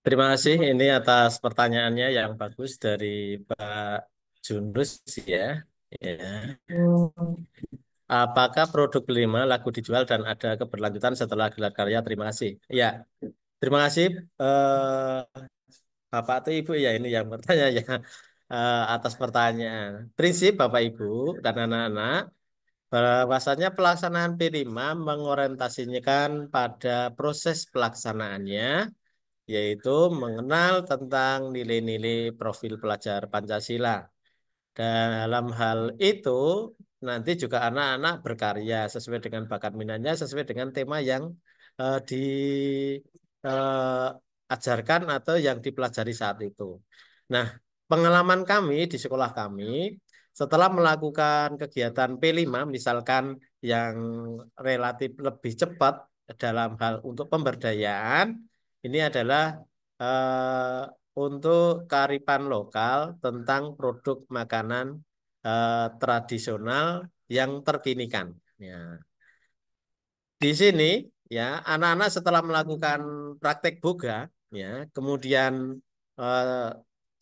Terima kasih ini atas pertanyaannya yang bagus dari Pak Junus ya. Ya. Apakah produk P5 laku dijual dan ada keberlanjutan setelah gelar karya? Terima kasih. Ya, terima kasih Bapak atau Ibu ya ini yang bertanya ya atas pertanyaan. Prinsip Bapak Ibu dan anak-anak bahwasanya pelaksanaan P5 mengorientasikan pada proses pelaksanaannya yaitu mengenal tentang nilai-nilai profil pelajar Pancasila. Dan dalam hal itu nanti juga anak-anak berkarya sesuai dengan bakat minatnya, sesuai dengan tema yang diajarkan atau yang dipelajari saat itu. Nah, pengalaman kami di sekolah kami setelah melakukan kegiatan P5 misalkan yang relatif lebih cepat dalam hal untuk pemberdayaan Ini adalah untuk kearifan lokal tentang produk makanan tradisional yang terkinikan. Ya. Di sini ya anak-anak setelah melakukan praktek boga ya kemudian eh,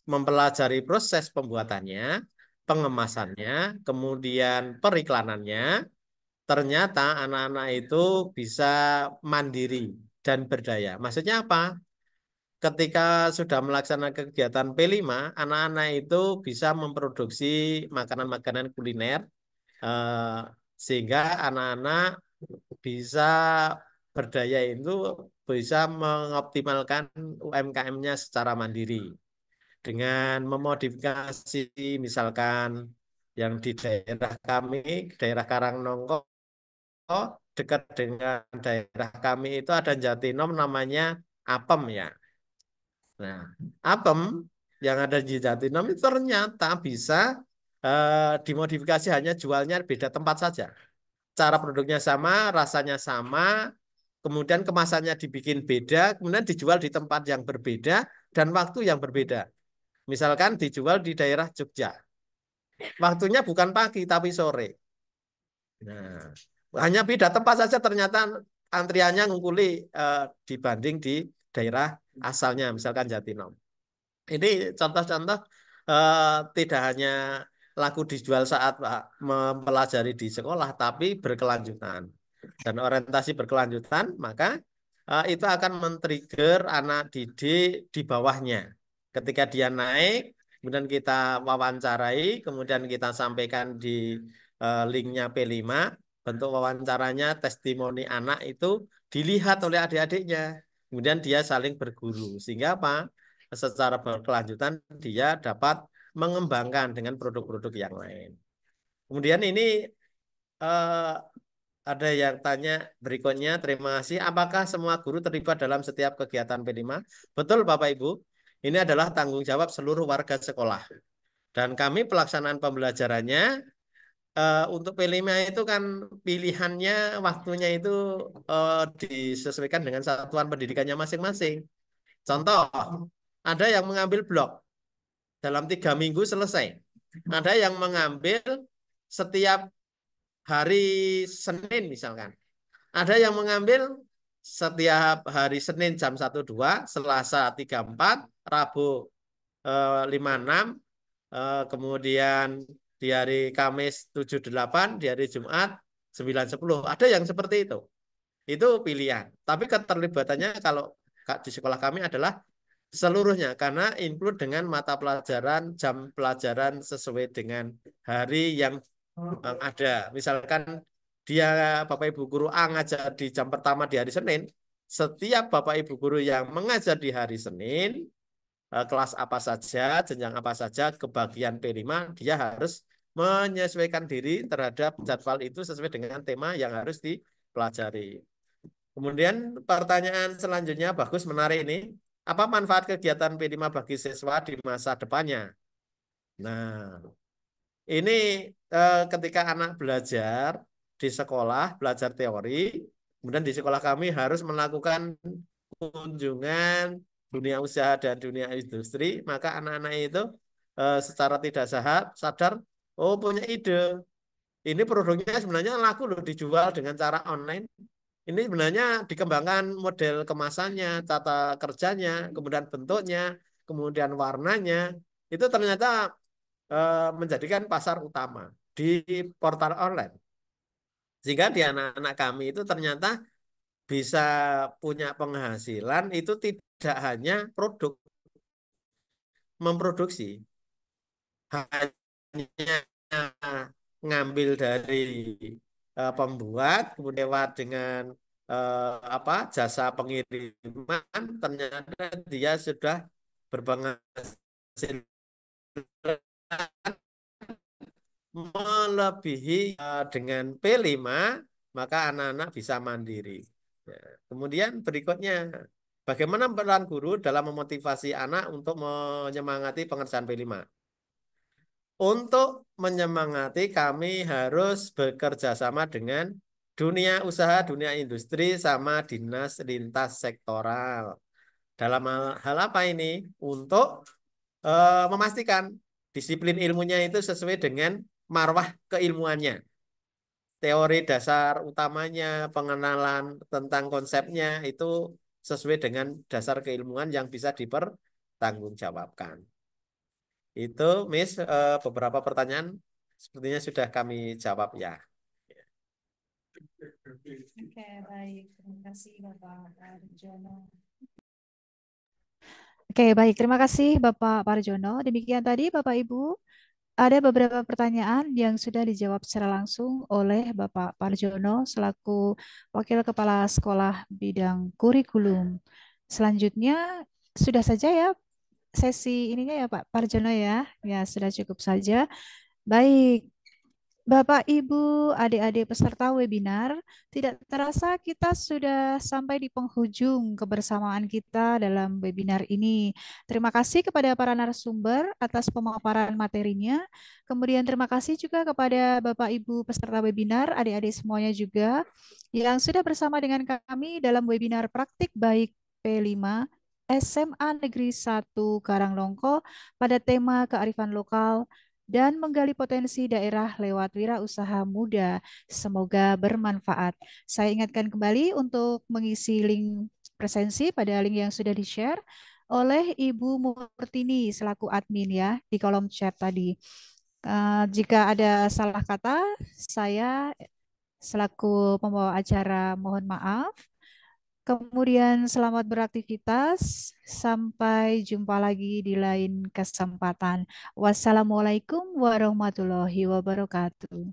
mempelajari proses pembuatannya, pengemasannya, kemudian periklanannya, ternyata anak-anak itu bisa mandiri dan berdaya. Maksudnya apa? Ketika sudah melaksanakan kegiatan P5, anak-anak itu bisa memproduksi makanan-makanan kuliner eh, sehingga anak-anak bisa berdaya itu bisa mengoptimalkan UMKM-nya secara mandiri dengan memodifikasi misalkan yang di daerah kami, daerah Karangnongko, dekat dengan daerah kami itu ada Jatinom namanya Apem ya. Nah, Apem yang ada di Jatinom itu ternyata bisa dimodifikasi hanya jualnya beda tempat saja. Cara produknya sama, rasanya sama, kemudian kemasannya dibikin beda, kemudian dijual di tempat yang berbeda dan waktu yang berbeda. Misalkan dijual di daerah Jogja. Waktunya bukan pagi tapi sore. Nah, hanya beda tempat saja ternyata antriannya ngungkuli dibanding di daerah asalnya, misalkan Jatinom. Ini contoh-contoh tidak hanya laku dijual saat mempelajari di sekolah, tapi berkelanjutan. Dan orientasi berkelanjutan, maka itu akan men-trigger anak didik di bawahnya. Ketika dia naik, kemudian kita wawancarai, kemudian kita sampaikan di linknya P5, bentuk wawancaranya, testimoni anak itu dilihat oleh adik-adiknya. Kemudian dia saling berguru. Sehingga apa? Secara berkelanjutan dia dapat mengembangkan dengan produk-produk yang lain. Kemudian ini eh, ada yang tanya berikutnya, terima kasih. Apakah semua guru terlibat dalam setiap kegiatan P5? Betul Bapak Ibu, ini adalah tanggung jawab seluruh warga sekolah. Dan kami pelaksanaan pembelajarannya untuk P5 itu kan pilihannya waktunya itu disesuaikan dengan satuan pendidikannya masing-masing. Contoh, ada yang mengambil blok dalam 3 minggu selesai. Ada yang mengambil setiap hari Senin misalkan. Ada yang mengambil setiap hari Senin jam 1-2, Selasa 3-4, Rabu 5-6, kemudian di hari Kamis 7-8, di hari Jumat 9-10. Ada yang seperti itu. Itu pilihan. Tapi keterlibatannya kalau di sekolah kami adalah seluruhnya karena include dengan mata pelajaran, jam pelajaran sesuai dengan hari yang ada. Misalkan dia Bapak Ibu guru A ngajar di jam pertama di hari Senin, setiap Bapak Ibu guru yang mengajar di hari Senin, kelas apa saja, jenjang apa saja, kebagian P5, dia harus menyesuaikan diri terhadap jadwal itu sesuai dengan tema yang harus dipelajari. Kemudian pertanyaan selanjutnya bagus, menarik ini. Apa manfaat kegiatan P5 bagi siswa di masa depannya? Nah, ini ketika anak belajar di sekolah, belajar teori, kemudian di sekolah kami harus melakukan kunjungan dunia usaha dan dunia industri, maka anak-anak itu secara tidak sadar, oh punya ide. Ini produknya sebenarnya laku loh dijual dengan cara online. Ini sebenarnya dikembangkan model kemasannya, tata kerjanya, kemudian bentuknya, kemudian warnanya. Itu ternyata menjadikan pasar utama di portal online. Sehingga di anak-anak kami itu ternyata bisa punya penghasilan itu tidak hanya produk, memproduksi. Hanya ngambil dari pembuat, kemudian lewat dengan jasa pengiriman, ternyata dia sudah berpenghasilan melebihi dengan P5, maka anak-anak bisa mandiri. Ya. Kemudian berikutnya, bagaimana peran guru dalam memotivasi anak untuk menyemangati pengerjaan P5? Untuk menyemangati kami harus bekerja sama dengan dunia usaha, dunia industri, sama dinas lintas sektoral. Dalam hal apa ini? Untuk memastikan disiplin ilmunya itu sesuai dengan marwah keilmuannya. Teori dasar utamanya, pengenalan tentang konsepnya itu sesuai dengan dasar keilmuan yang bisa dipertanggungjawabkan. Itu, Miss, beberapa pertanyaan sepertinya sudah kami jawab ya. Oke, baik. Terima kasih Bapak Parjono. Oke, baik. Terima kasih Bapak Parjono. Demikian tadi Bapak Ibu, ada beberapa pertanyaan yang sudah dijawab secara langsung oleh Bapak Parjono selaku Wakil Kepala Sekolah Bidang Kurikulum. Selanjutnya, sudah saja ya sesi ininya ya Pak Parjono ya. Ya, sudah cukup saja. Baik. Bapak, Ibu, adik-adik peserta webinar, tidak terasa kita sudah sampai di penghujung kebersamaan kita dalam webinar ini. Terima kasih kepada para narasumber atas pemaparan materinya. Kemudian terima kasih juga kepada Bapak, Ibu peserta webinar, adik-adik semuanya juga yang sudah bersama dengan kami dalam webinar praktik baik P5 SMA Negeri 1 Karanglongko pada tema kearifan lokal dan menggali potensi daerah lewat wirausaha muda. Semoga bermanfaat. Saya ingatkan kembali untuk mengisi link presensi pada link yang sudah di-share oleh Ibu Murtini selaku admin ya di kolom chat tadi. Jika ada salah kata, saya selaku pembawa acara mohon maaf. Kemudian selamat beraktivitas. Sampai jumpa lagi di lain kesempatan. Wassalamualaikum warahmatullahi wabarakatuh.